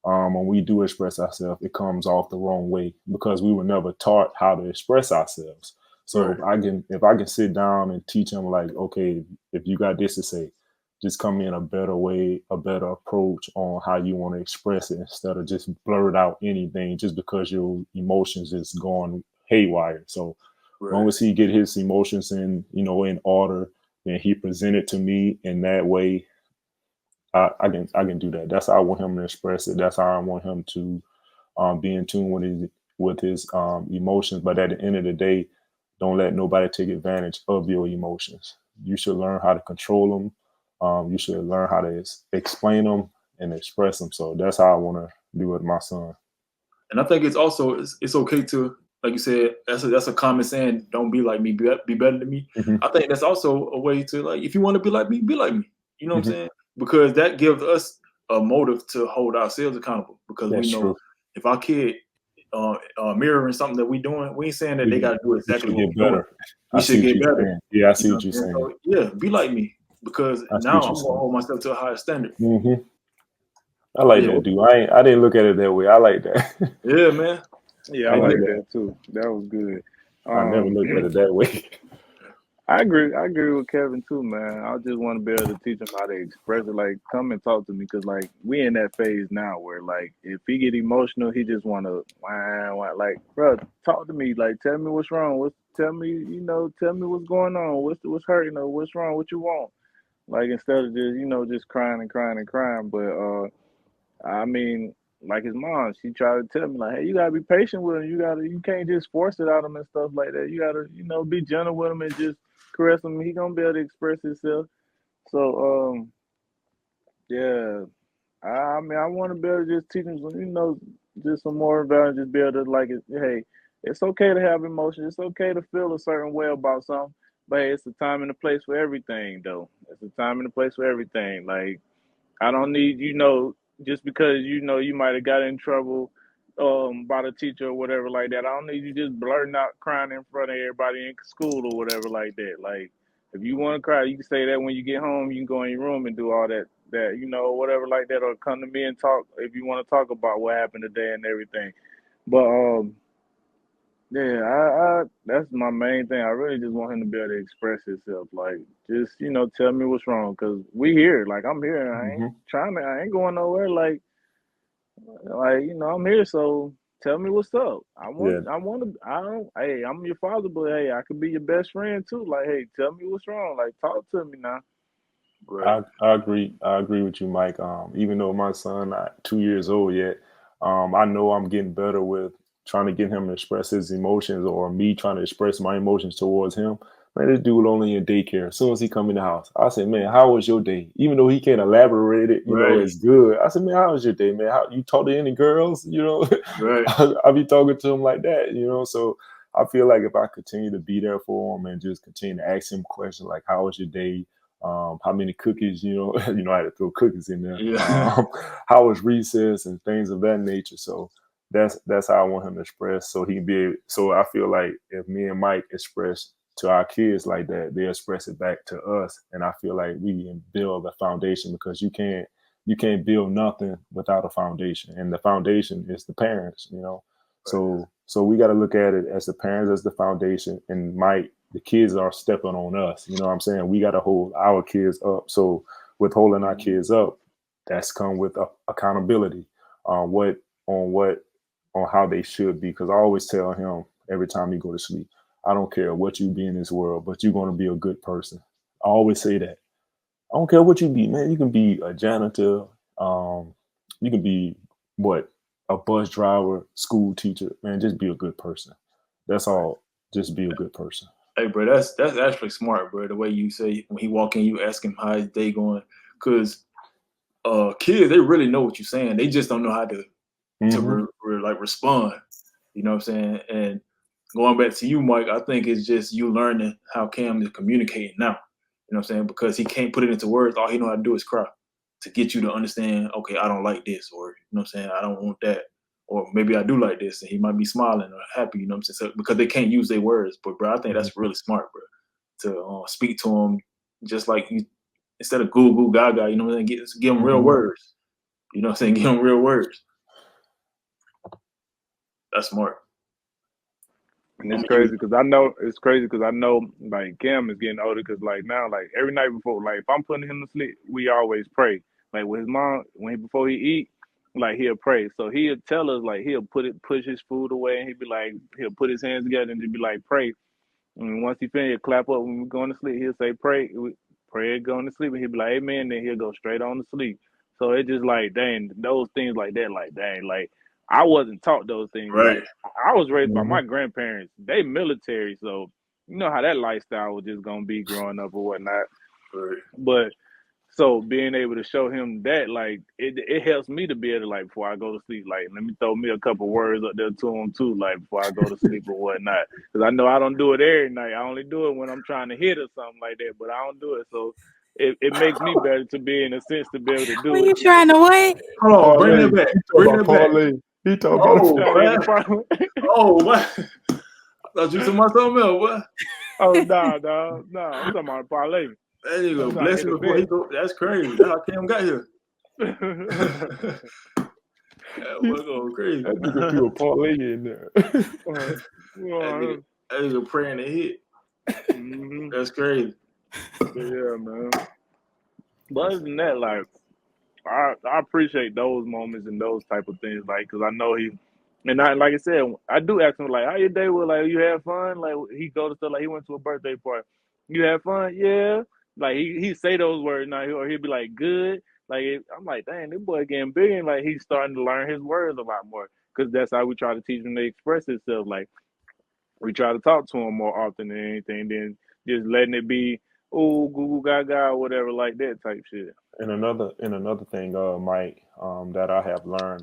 when we do express ourselves, it comes off the wrong way because we were never taught how to express ourselves. So Right. if I can sit down and teach them, like, okay, if you got this to say, just come in a better way, a better approach on how you want to express it, instead of just blurt out anything just because your emotions is going haywire. So Right. long as he get his emotions in order, then he present it to me in that way. I can do that. That's how I want him to express it. That's how I want him to be in tune with his emotions. But at the end of the day, don't let nobody take advantage of your emotions. You should learn how to control them. You should learn how to explain them and express them. So that's how I want to do with my son. And I think it's also it's okay to, like you said, that's a common saying. Don't be like me. Be better than me. Hmm. I think that's also a way to, like, if you want to be like me, be like me. You know what I'm Hmm. saying? Because that gives us a motive to hold ourselves accountable. Because we That's know true. if our kid mirroring something that we doing, we ain't saying that they got to do exactly what get we're doing. better. We should get better. Yeah, I see what you're saying. So, yeah, be like me, because now I'm gonna hold myself to a higher standard. Mm-hmm. I like that, dude. I didn't look at it that way. I like that. Yeah, man. Yeah, I like that too. That was good. I never looked at it that way. I agree with Kevin too, man. I just want to be able to teach him how to express it. Like, come and talk to me, because like we in that phase now where like if he get emotional, he just want to whine. Like, bro, talk to me. Like, tell me what's wrong. Tell me what's going on. What's hurting or what's wrong. What you want. Like, instead of just crying and crying and crying. But I mean, like his mom, she tried to tell me like, hey, you gotta be patient with him. You can't just force it out of him and stuff like that. You gotta, be gentle with him and just caress him. He gonna be able to express himself. So, yeah, I mean, I want to be able to just teach him some, just some more value. Just be able to like, hey, it's okay to have emotions. It's okay to feel a certain way about something. But hey, it's a time and a place for everything, though. It's a time and a place for everything. Like, I don't need, just because you might have got in trouble by the teacher or whatever like that. I don't need you just blurting out crying in front of everybody in school or whatever like that. Like, if you want to cry, you can say that when you get home. You can go in your room and do all that whatever like that, or come to me and talk if you want to talk about what happened today and everything. But yeah, I that's my main thing. I really just want him to be able to express himself. Like, just tell me what's wrong, because we here. Like, I'm here. And I ain't going nowhere. Like I'm here. So tell me what's up. Hey, I'm your father, but hey, I could be your best friend too. Like, hey, tell me what's wrong. Like, talk to me now. Right. I agree. I agree with you, Mike. Even though my son not 2 years old yet, I know I'm getting better with trying to get him to express his emotions, or me trying to express my emotions towards him. Man, this dude only in daycare. As soon as he come in the house, I say, man, how was your day? Even though he can't elaborate it, it's good. I said, man, how was your day, man? How you talk to any girls? Right. I'll be talking to him like that, So I feel like if I continue to be there for him and just continue to ask him questions like, how was your day? How many cookies, I had to throw cookies in there. Yeah. How was recess and things of that nature. So that's how I want him to express. So he can be. So I feel like if me and Mike express to our kids like that, they express it back to us. And I feel like we can build a foundation, because you can't build nothing without a foundation, and the foundation is the parents. So we got to look at it as the parents as the foundation, and the kids are stepping on us. You know what I'm saying? We got to hold our kids up. So with holding our kids up, that's come with accountability on how they should be. Because I always tell him every time he go to sleep, I don't care what you be in this world, but you're going to be a good person. I always say that. I don't care what you be, man. You can be a janitor. You can be a bus driver, school teacher. Man, just be a good person. That's all. Just be a good person. Hey, bro, that's actually smart, bro. The way you say when he walk in, you ask him how his day going, because kids, they really know what you're saying. They just don't know how to respond. You know what I'm saying? And going back to you, Mike, I think it's just you learning how Cam is communicating now. You know what I'm saying? Because he can't put it into words. All he know how to do is cry to get you to understand, okay, I don't like this, or, you know what I'm saying, I don't want that. Or maybe I do like this, and he might be smiling or happy, you know what I'm saying? So, because they can't use their words. But, bro, I think that's really smart, bro, to speak to him just like you, instead of goo goo gaga, you know what I'm saying? Give them real words. You know what I'm saying? Give them real words. That's smart. And it's crazy because I know like Cam is getting older, because like now, like every night before, like if I'm putting him to sleep, we always pray. Like with his mom, before he eat, like he'll pray. So he'll tell us, like he'll push his food away, and he'll put his hands together and just be like, pray. And once he finishes, he'll clap up when we're going to sleep. He'll say, pray, going to sleep, and he'll be like, amen. Then he'll go straight on to sleep. So it's just like, dang, those things like that, like, dang, like I wasn't taught those things. Right. Like I was raised by my grandparents. They military, so you know how that lifestyle was just gonna be growing up or whatnot. Right. But so being able to show him that, like, it helps me to be able to, like, before I go to sleep, like, let me throw me a couple words up there to him too, like, before I go to sleep or whatnot. Because I know I don't do it every night. I only do it when I'm trying to hit or something like that, but I don't do it. So it makes me better to be, in a sense, to be able to do What it. you trying to what? Hold on, bring that back. Bring that back. He talking Oh, about That ain't the what? problem. Oh, what? I thought you talking about something else, what? Oh, nah, dog. Nah, I'm talking about parlay. That nigga I'm trying to bless hit him a before he bet. go. That's crazy. That's how Cam got here. That was going crazy. that nigga threw a parlay in there. That Well, nigga praying to hit. mhm. That's crazy. Yeah, man. But other than that, like, I appreciate those moments and those type of things, like, cause I know he, and I like I said, I do ask him like, how your day was? Like, you had fun? Like, he go to stuff like he went to a birthday party. You had fun? Yeah. Like he say those words now, or he'll be like, good. Like I'm like, dang, this boy getting big, and like he's starting to learn his words a lot more, cause that's how we try to teach him to express himself. Like we try to talk to him more often than anything, than just letting it be, oh, goo goo gaga, or whatever, like that type shit. And another thing, Mike, that I have learned,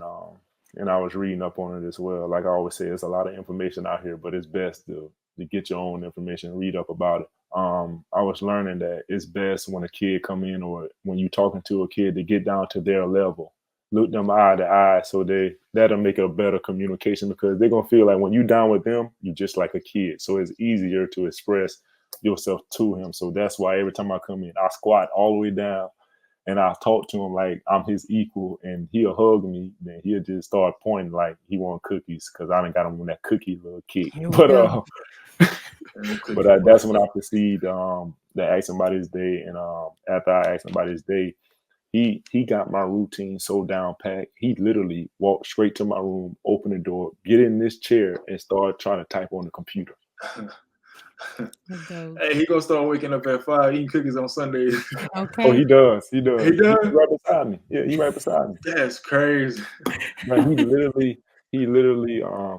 and I was reading up on it as well. Like I always say, it's a lot of information out here, but it's best to get your own information, read up about it. I was learning that it's best when a kid come in or when you talking to a kid to get down to their level, look them eye to eye, so that'll make a better communication because they're gonna feel like when you down with them, you're just like a kid. So it's easier to express yourself to him. So that's why every time I come in, I squat all the way down and I talk to him like I'm his equal, and he'll hug me. Then he'll just start pointing like he want cookies because I done got him on that cookie little kick. Here we But go. that's when I proceed to ask him about his day, and after I asked him about his day, he got my routine so down pat. He literally walked straight to my room, open the door, get in this chair, and start trying to type on the computer. Hey, he gonna start waking up at 5, eating cookies on Sundays. Okay. Oh, he does. He He does. He's does? right beside me. Yeah, he right beside me. That's crazy. But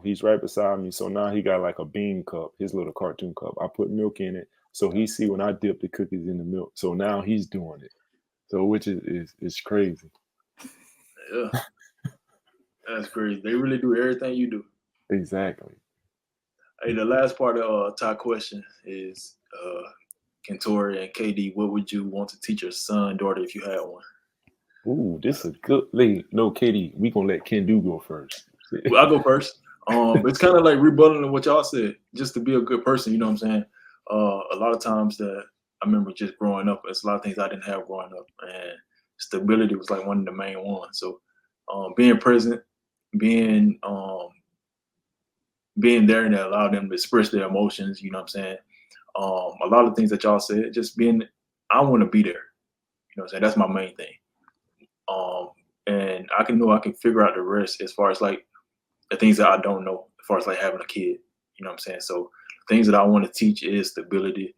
he's right beside me. So now he got like a bean cup, his little cartoon cup. I put milk in it, so he see when I dip the cookies in the milk. So now he's doing it. So which is crazy. Yeah, that's crazy. They really do everything you do. Exactly. Hey, the last part of top question is Kentorey and KD. What would you want to teach your son, daughter, if you had one? Ooh, this is a good lead. No, Katie, we gonna let Ken do go first. Well, I'll go first. It's kind of like rebutting what y'all said, just to be a good person. You know what I'm saying? A lot of times that I remember just growing up, there's a lot of things I didn't have growing up, and stability was like one of the main ones. So being present, being being there, and allow them to express their emotions. You know what I'm saying? A lot of things that y'all said, just being, I want to be there. You know what I'm saying? That's my main thing. And I can figure out the rest as far as like the things that I don't know, as far as like having a kid. You know what I'm saying? So things that I want to teach is stability,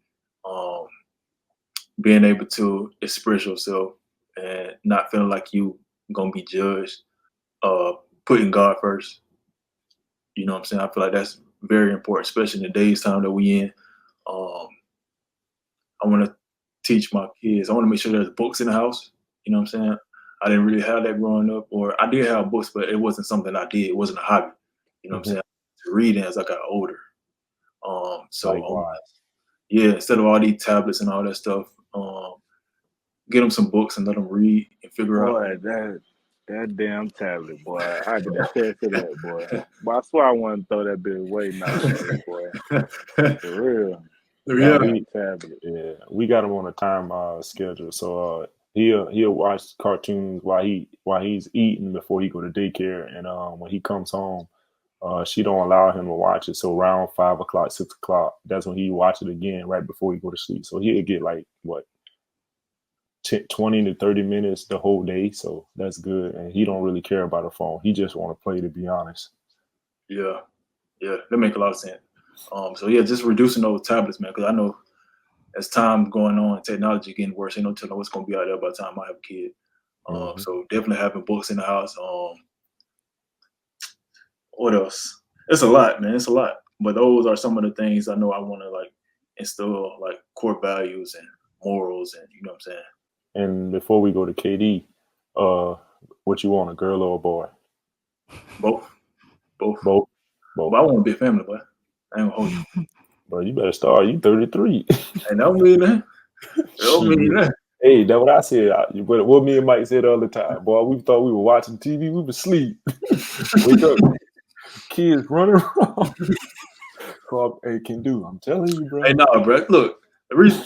being able to express yourself and not feeling like you gonna be judged, putting God first. You know what I'm saying? I feel like that's very important, especially in the days time that we in. Um, I want to teach my kids. I want to make sure there's books in the house. You know what I'm saying? I didn't really have that growing up, or I did have books, but it wasn't something I did. It wasn't a hobby. You know what I'm saying? Reading as I got older. Likewise. Yeah, instead of all these tablets and all that stuff, get them some books and let them read and figure out. Boy, that damn tablet, boy. I can attest to that, boy. But I swear I want to throw that bit away nowadays, boy. For real. Now Yeah, we got him on a time schedule, so he'll watch cartoons while he's eating before he go to daycare, and when he comes home, she don't allow him to watch it. So around 5 o'clock, 6 o'clock, that's when he watch it again right before he go to sleep. So he'll get like what 20 to 30 minutes the whole day. So that's good, and he don't really care about a phone. He just want to play, to be honest. yeah, that make a lot of sense. So yeah, just reducing those tablets, man, because I know as time going on, technology getting worse. Ain't no telling what's gonna be out there by the time I have a kid. So definitely having books in the house. What else? It's a lot, man. It's a lot. But those are some of the things I know I want to like instill, like core values and morals, and you know what I'm saying. And before we go to KD, what you want, a girl or a boy? Both. Both. But I want a big family, boy. I ain't gonna hold you. Bro, you better start. You 33. And that don't mean that. That don't mean that. Hey, that's what I said. But what me and Mike said the other time, boy, we thought we were watching TV. We were asleep. Wake up, kids running around. So, hey, can do. I'm telling you, bro. Hey, nah, bro. Look, the reason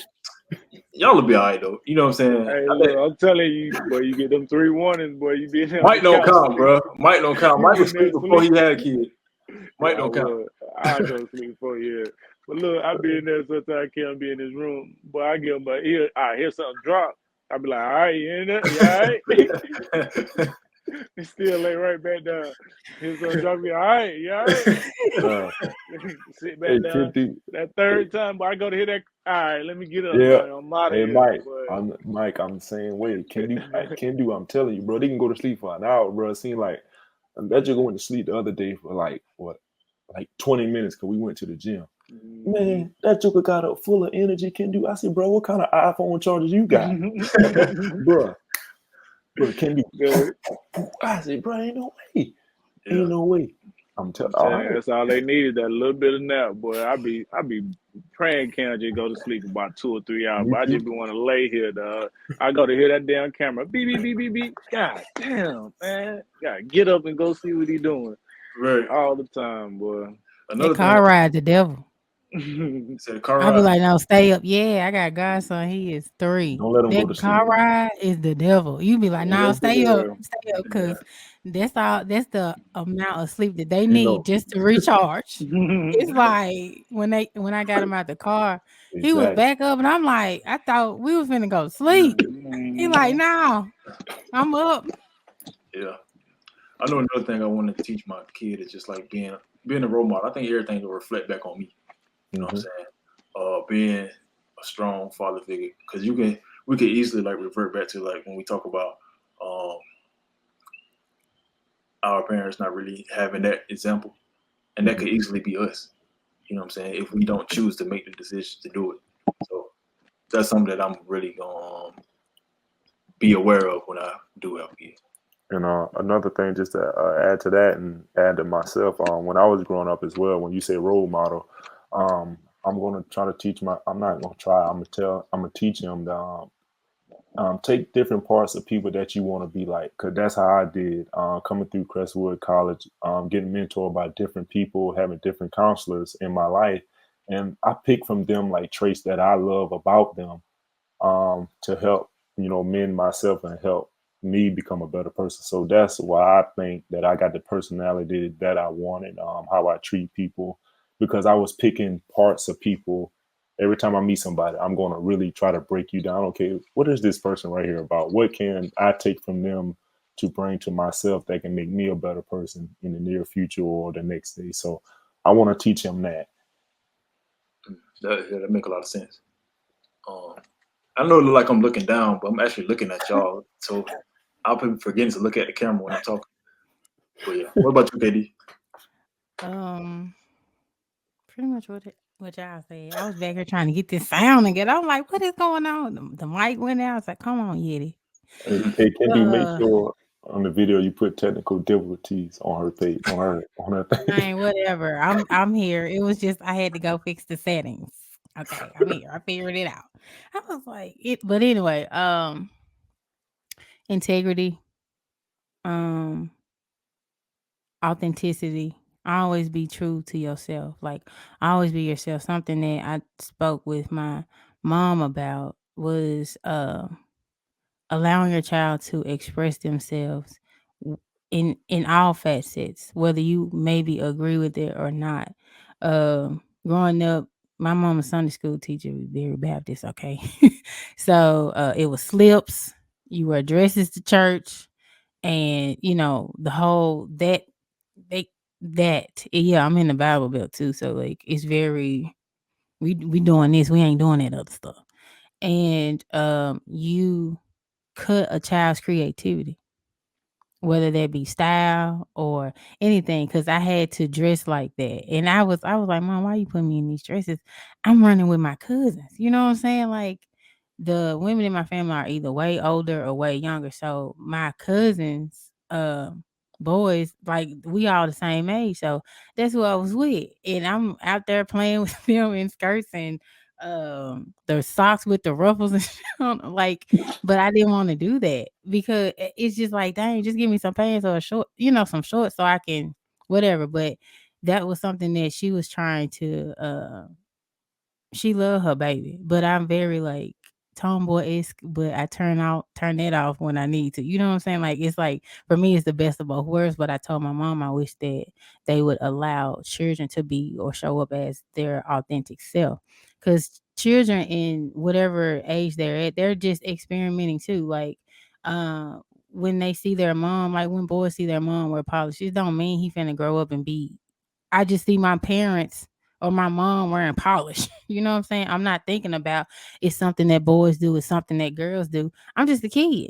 y'all will be all right though. You know what I'm saying? Hey, I look, bet I'm telling you, boy, you get them 3 warnings, boy, you be there on Mike the don't couch count, sleep. bro. Mike don't count. You Mike be was in there asleep before he sleep. had a kid. Mike Yeah, I don't count. would. I go to sleep for you. But look, I be in there sometimes. I can't be in this room. Boy, I get him, but I hear something drop. I be like, all right, you in there? You all right? He still lay right back down. Hear something drop. Me, all right, you all right? Uh, Sit hey, back down. can do. That Hey, third time, boy, I go to hit that. All right, let me get up, yeah. boy. I'm out of Hey, here, Mike. boy. I'm the same way. Can do. I'm telling you, bro. They can go to sleep for an hour, bro. It seemed like that just went to sleep the other day for like what, like 20 minutes because we went to the gym. Man, that Joker got up full of energy. Can do. I said, bro, what kind of iPhone chargers you got, bro? Bro, can do. Good. I said, bro, ain't no way. Yeah, Ain't no way. I'm All telling you, right. that's all they needed, that little bit of nap, boy. I be praying can I just go to sleep about 2 or 3 hours, Me but I too. just be want to lay here, dog. I go to hear that damn camera, beep beep beep beep beep. God damn, man, gotta get up and go see what he doing right. all the time, boy. That Another thing, car ride the devil. he said car I'll be ride. like, no, stay up. Yeah, I got a godson. He is 3. Don't let them go That to sleep. car ride is the devil. You be like, no, Yes, it is. stay up, Yeah, cause that's all. That's the amount of sleep that they You need know, just to recharge. It's like when I got him out the car, he was exactly. back up, and I'm like, I thought we was finna go to sleep. He like, no, I'm up. yeah. I know another thing I want to teach my kid is just like being a role model. I think everything will reflect back on me. You know what I'm Hmm. saying? Being a strong father figure, because we could easily like revert back to like when we talk about um, our parents not really having that example, and that Hmm. could easily be us. You know what I'm saying? If we don't choose to make the decision to do it, so that's something that I'm really gonna be aware of when I do have kids. And another thing, just to add to that and add to myself, when I was growing up as well, when you say role model, I'm going to try to teach my. I'm not going to try. I'm going to tell. I'm going to teach him that take different parts of people that you want to be like, because that's how I did coming through Crestwood College, getting mentored by different people, having different counselors in my life, and I pick from them like traits that I love about them, to help mend myself and help me become a better person. So that's why I think that I got the personality that I wanted, how I treat people, because I was picking parts of people. Every time I meet somebody, I'm going to really try to break you down. Okay, what is this person right here about? What can I take from them to bring to myself that can make me a better person in the near future or the next day? So I want to teach him that. That make a lot of sense. Um, I know it look like I'm looking down, but I'm actually looking at y'all. So I'll be forgetting to look at the camera when I'm talking. But yeah, what about you, KD? Um, pretty much what y'all said. I was back here trying to get this sound and get. I'm like, what is going on? The mic went out. I was like, come on, Yeti. Hey, can you make Uh, sure on the video you put technical difficulties on her page, on her thing? Fine, whatever. I'm here. It was just I had to go fix the settings. Okay, I'm here. I figured it out. I was like it, but anyway, integrity, um, authenticity. Always be true to yourself. Like always be yourself. Something that I spoke with my mom about was allowing your child to express themselves in all facets, whether you maybe agree with it or not. Growing up, my mom was Sunday school teacher, very Baptist. Okay, so it was slips. You wear dresses to church, and the whole they that yeah. I'm in the Bible Belt too, so like it's very we doing this. We ain't doing that other stuff, and you cut a child's creativity, whether that be style or anything, because I had to dress like that. And I was like, Mom, why you putting me in these dresses? I'm running with my cousins. You know what I'm saying? Like the women in my family are either way older or way younger. So my cousins, boys, like we all the same age. So that's who I was with. And I'm out there playing with them in skirts and the socks with the ruffles and shit on, like, but I didn't want to do that because it's just like, dang, just give me some pants or a short, some shorts so I can whatever. But that was something that she was trying to she loved her baby, but I'm very like tomboy-esque, but I turn that off when I need to. You know what I'm saying? Like it's like for me it's the best of both worlds, but I told my mom I wish that they would allow children to be or show up as their authentic self. Cuz children in whatever age they're at, they're just experimenting too. Like uh when they see their mom, like when boys see their mom wear polish, it don't mean he finna grow up and be. I just see my parents or my mom wearing polish. You know what I'm saying? I'm not thinking about it's something that boys do, it's something that girls do. I'm just a kid.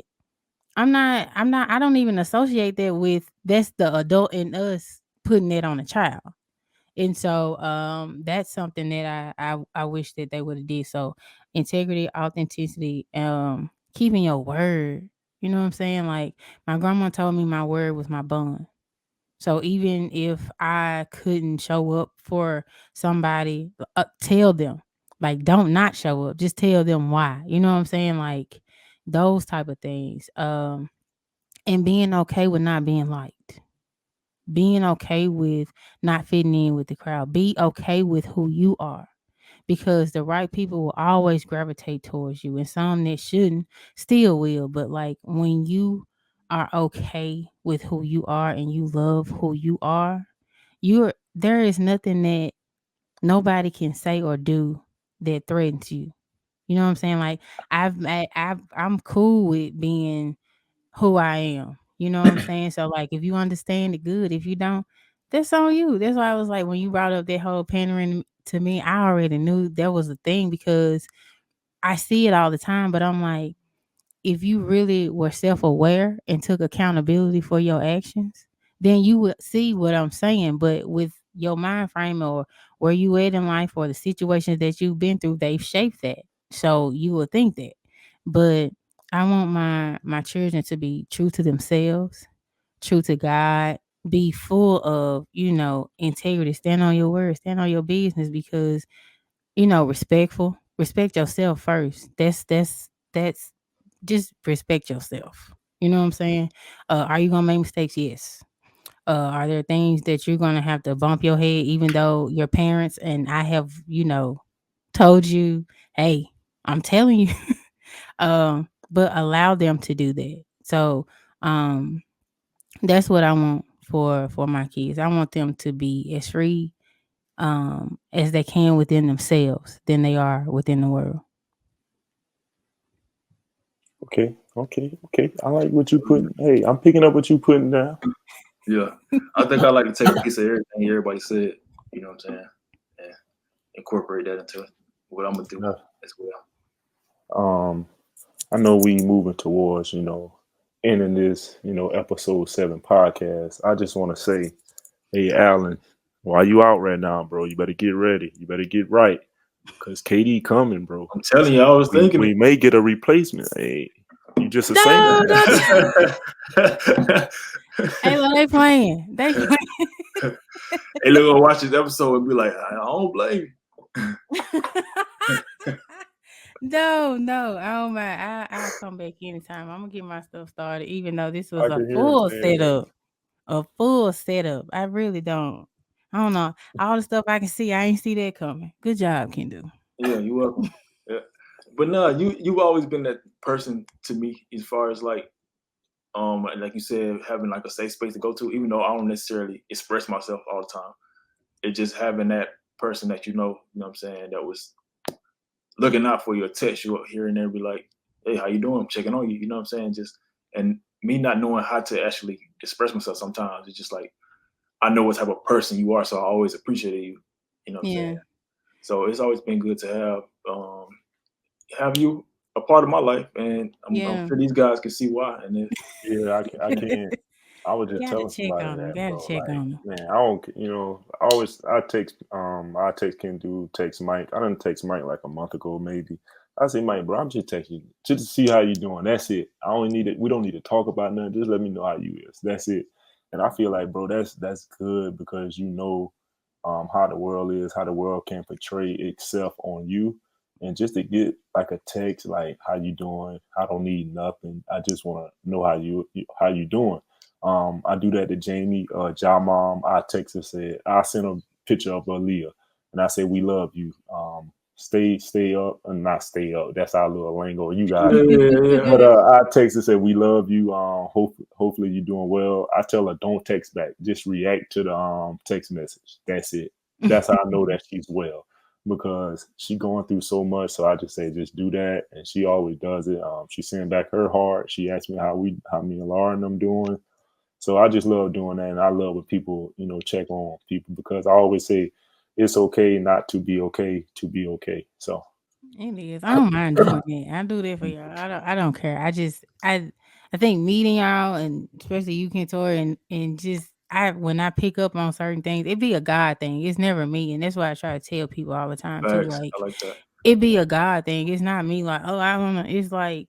I don't even associate that with that's the adult in us putting it on a child. And so that's something that I wish that they would have did. So integrity, authenticity, keeping your word. You know what I'm saying? Like my grandma told me my word was my bond. So even if I couldn't show up for somebody, tell them. Like don't not show up. Just tell them why. You know what I'm saying? Like those type of things. And being okay with not being liked. Being okay with not fitting in with the crowd. Be okay with who you are. Because the right people will always gravitate towards you. And some that shouldn't still will. But like when you are okay with who you are and you love who you are, there is nothing that nobody can say or do that threatens you. You know what I'm saying? Like I'm cool with being who I am. You know what I'm saying? So like if you understand it, good. If you don't, that's on you. That's why I was like when you brought up that whole pandering to me, I already knew that was a thing because I see it all the time. But I'm like, if you really were self-aware and took accountability for your actions, then you would see what I'm saying. But with your mind frame or where you at in life or the situations that you've been through, they've shaped that. So you would think that. But I want my children to be true to themselves, true to God, be full of, integrity, stand on your word, stand on your business because, respectful. Respect yourself first. That's just respect yourself. You know what I'm saying? Are you gonna make mistakes? Yes. Are there things that you're gonna have to bump your head, even though your parents and I have, told you, hey, I'm telling you, but allow them to do that. So, um, that's what I want for my kids. I want them to be as free as they can within themselves than they are within the world. Okay, okay, okay. I like what you putting. Hey, I'm picking up what you putting down. Yeah, I think I like to take a piece of everything everybody said. You know what I'm saying? And incorporate that into what I'm gonna do Yeah. as well. I know we moving towards, ending this, episode 7 podcast. I just want to say, hey, Alan, while you out right now, bro, you better get ready. You better get right. Because KD coming, bro. I'm telling you, I was thinking We may get a replacement. Hey, you just a singer. No, don't. Hey, well, they playing. They playing. Hey, look, gonna watch this episode and be like, I don't blame No, I don't mind. I'll come back anytime. I'm gonna get my stuff started, even though this was I a can hear him full saying that. setup. A full setup. I really don't. I don't know. All the stuff I can see, I ain't see that coming. Good job, Kendu. you. Yeah, you're welcome. Yeah. But no, you've always been that person to me as far as like you said, having like a safe space to go to, even though I don't necessarily express myself all the time. It's just having that person that you know what I'm saying, that was looking out for your text you up here and there, be like, hey, how you doing? I'm checking on you. You know what I'm saying? Just and me not knowing how to actually express myself sometimes. It's just like I know what type of person you are, so I always appreciated you. You know what I'm Yeah. saying? So it's always been good to have you a part of my life, and I'm Yeah. sure these guys can see why. And if Yeah, I can't. I was just Gotta telling check somebody on them. that, Gotta bro. check Like, on them. man, I don't, I text Ken dude, text Mike. I didn't text Mike like a month ago, maybe. I say, Mike, bro, I'm just texting you just to see how you doing. That's it. I only need it. We don't need to talk about nothing. Just let me know how you is. That's it. And I feel like, bro, that's good because how the world is, how the world can portray itself on you. And just to get like a text like how you doing, I don't need nothing. I just want to know how you doing. I do that to Jamie, Ja Mom. I text her, said I sent a picture of Aaliyah, and I said we love you. Stay up and not stay up. That's our little lingo. You got it. Yeah. But I text and said we love you. Hopefully you're doing well. I tell her don't text back. Just react to the text message. That's it. That's how I know that she's well because she going through so much. So I just say just do that, and she always does it. She sent back her heart. She asked me how me and Laura and them doing. So I just love doing that, and I love when people check on people because I always say it's okay not to be okay to be okay. So It is. I don't mind doing it. I do that for y'all. I don't care. I think meeting y'all and especially you, Kentorey, and just when I pick up on certain things, it be a God thing. It's never me. And that's why I try to tell people all the time too. Facts. Like I like that. it be a God thing. It's not me like, oh, I don't know. It's like,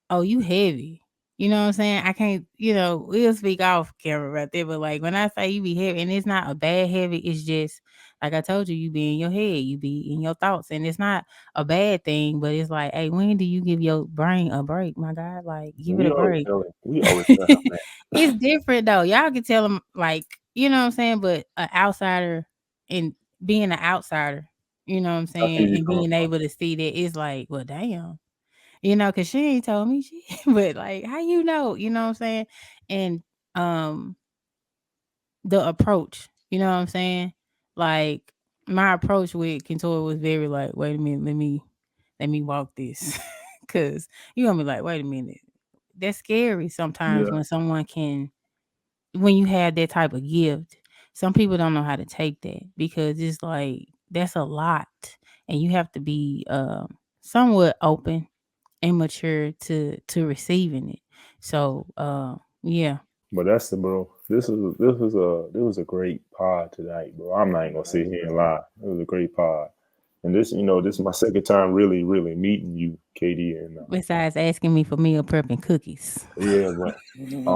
oh, you heavy. You know what I'm saying? I can't, we'll speak off camera right there, but like when I say you be heavy, and it's not a bad heavy, it's just like I told you, you be in your head, you be in your thoughts, and it's not a bad thing, but it's like, hey, when do you give your brain a break, my God? Like, give it we a always break. tell him, we always tell him, man. It's different though. Y'all can tell them, like, you know what I'm saying, but an outsider and being an outsider, you know what I'm I see saying, you and coming being from. able to see that it's like, well, damn. Cause she ain't told me shit, but like, how you know what I'm saying? And um, the approach, you know what I'm saying? Like my approach with Kentorey was very like, wait a minute, let me walk this, cause you gonna be like, wait a minute, that's scary sometimes Yeah. when when you have that type of gift. Some people don't know how to take that because it's like that's a lot, and you have to be somewhat open and mature to receiving it. So yeah. But that's the bro. This was a great pod tonight, bro. I'm not even gonna sit here and lie. It was a great pod, and this is my second time really meeting you, Katie, and Besides asking me for meal prep and cookies. yeah, but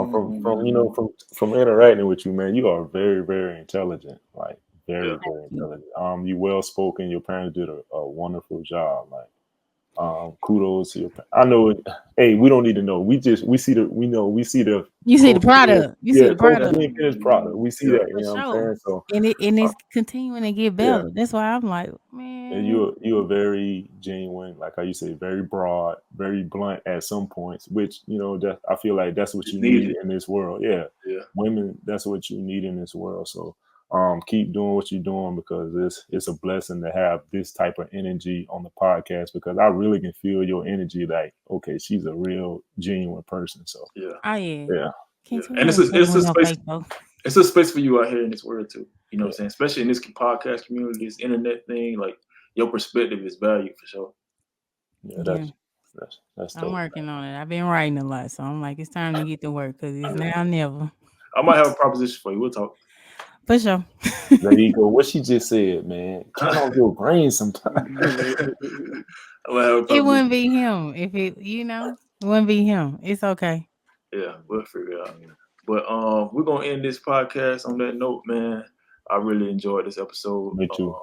from interacting with you, man, you are very intelligent, like Yeah. very intelligent. You well spoken. Your parents did a wonderful job, like. Kudos to your. I know. Hey, we don't need to know. We see the You see the product. You see the product. cocaine finished product. We see Yeah. that. You For know what I'm sure. saying? So And uh, it's continuing to get yeah, better. That's why I'm like, and man. you're very genuine, like how you say, very broad, very blunt at some points, which that I feel like that's what It's you need needed. in this world. Yeah, Yeah. women, that's what you need in this world. So keep doing what you're doing because it's a blessing to have this type of energy on the podcast because I really can feel your energy. Like, okay, she's a real genuine person. So Yeah. Oh yeah. yeah, Yeah. Can't tell And me to play it's with a no space. fake folks. It's a space for you out here in this world too. You know what yeah, I'm saying? Especially in this podcast community, this internet thing. Like your perspective is valued for sure. yeah. Yeah. That's I'm dope, working on it. I've been writing a lot, so I'm like, it's time to get to work because it's Yeah. now or never. I might have a proposition for you. We'll talk. For sure. There you go. What she just said, man. Turn off your brain sometimes. I might have a It proposition. wouldn't be him if it wouldn't be him. It's okay. Yeah, we'll figure it out. But we're gonna end this podcast on that note, man. I really enjoyed this episode. Me too.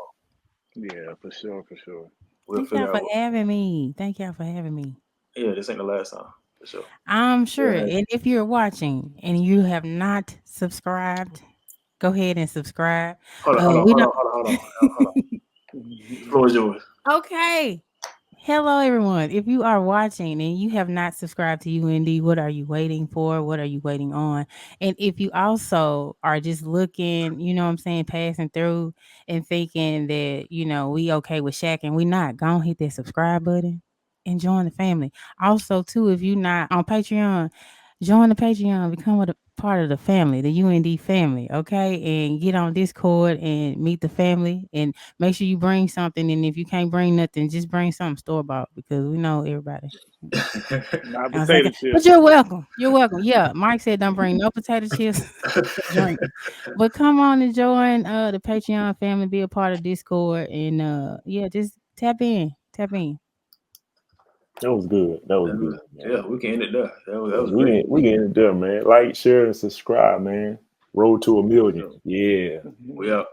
Yeah, for sure, for sure. We'll Thank y'all figure for out. having me. Thank y'all for having me. Yeah, this ain't the last time for sure. I'm sure. Yeah. And if you're watching and you have not subscribed, go ahead and subscribe. Hold on, hold on, We hold don't. on, hold on, hold on, hold on. The floor is yours. Okay. Hello, everyone. If you are watching and you have not subscribed to UND, what are you waiting for? What are you waiting on? And if you also are just looking, you know what I'm saying, passing through and thinking that, we okay with Shaq and we not, go and hit that subscribe button and join the family. Also, too, if you're not on Patreon, join the Patreon, become a part of the family, the UND family, okay? And get on Discord and meet the family and make sure you bring something. And if you can't bring nothing, just bring something store bought because we know everybody. Not I was like, potato but chips. you're welcome. You're welcome. Yeah, Mike said don't bring no potato chips, drink. But come on and join the Patreon family, be a part of Discord, and yeah, just tap in. Tap in. That was good. That was good, man. Yeah, we can end it there. That Yeah, was great. we get it there, man. Like, share, and subscribe, man. Road to a For million. sure. Yeah. We out.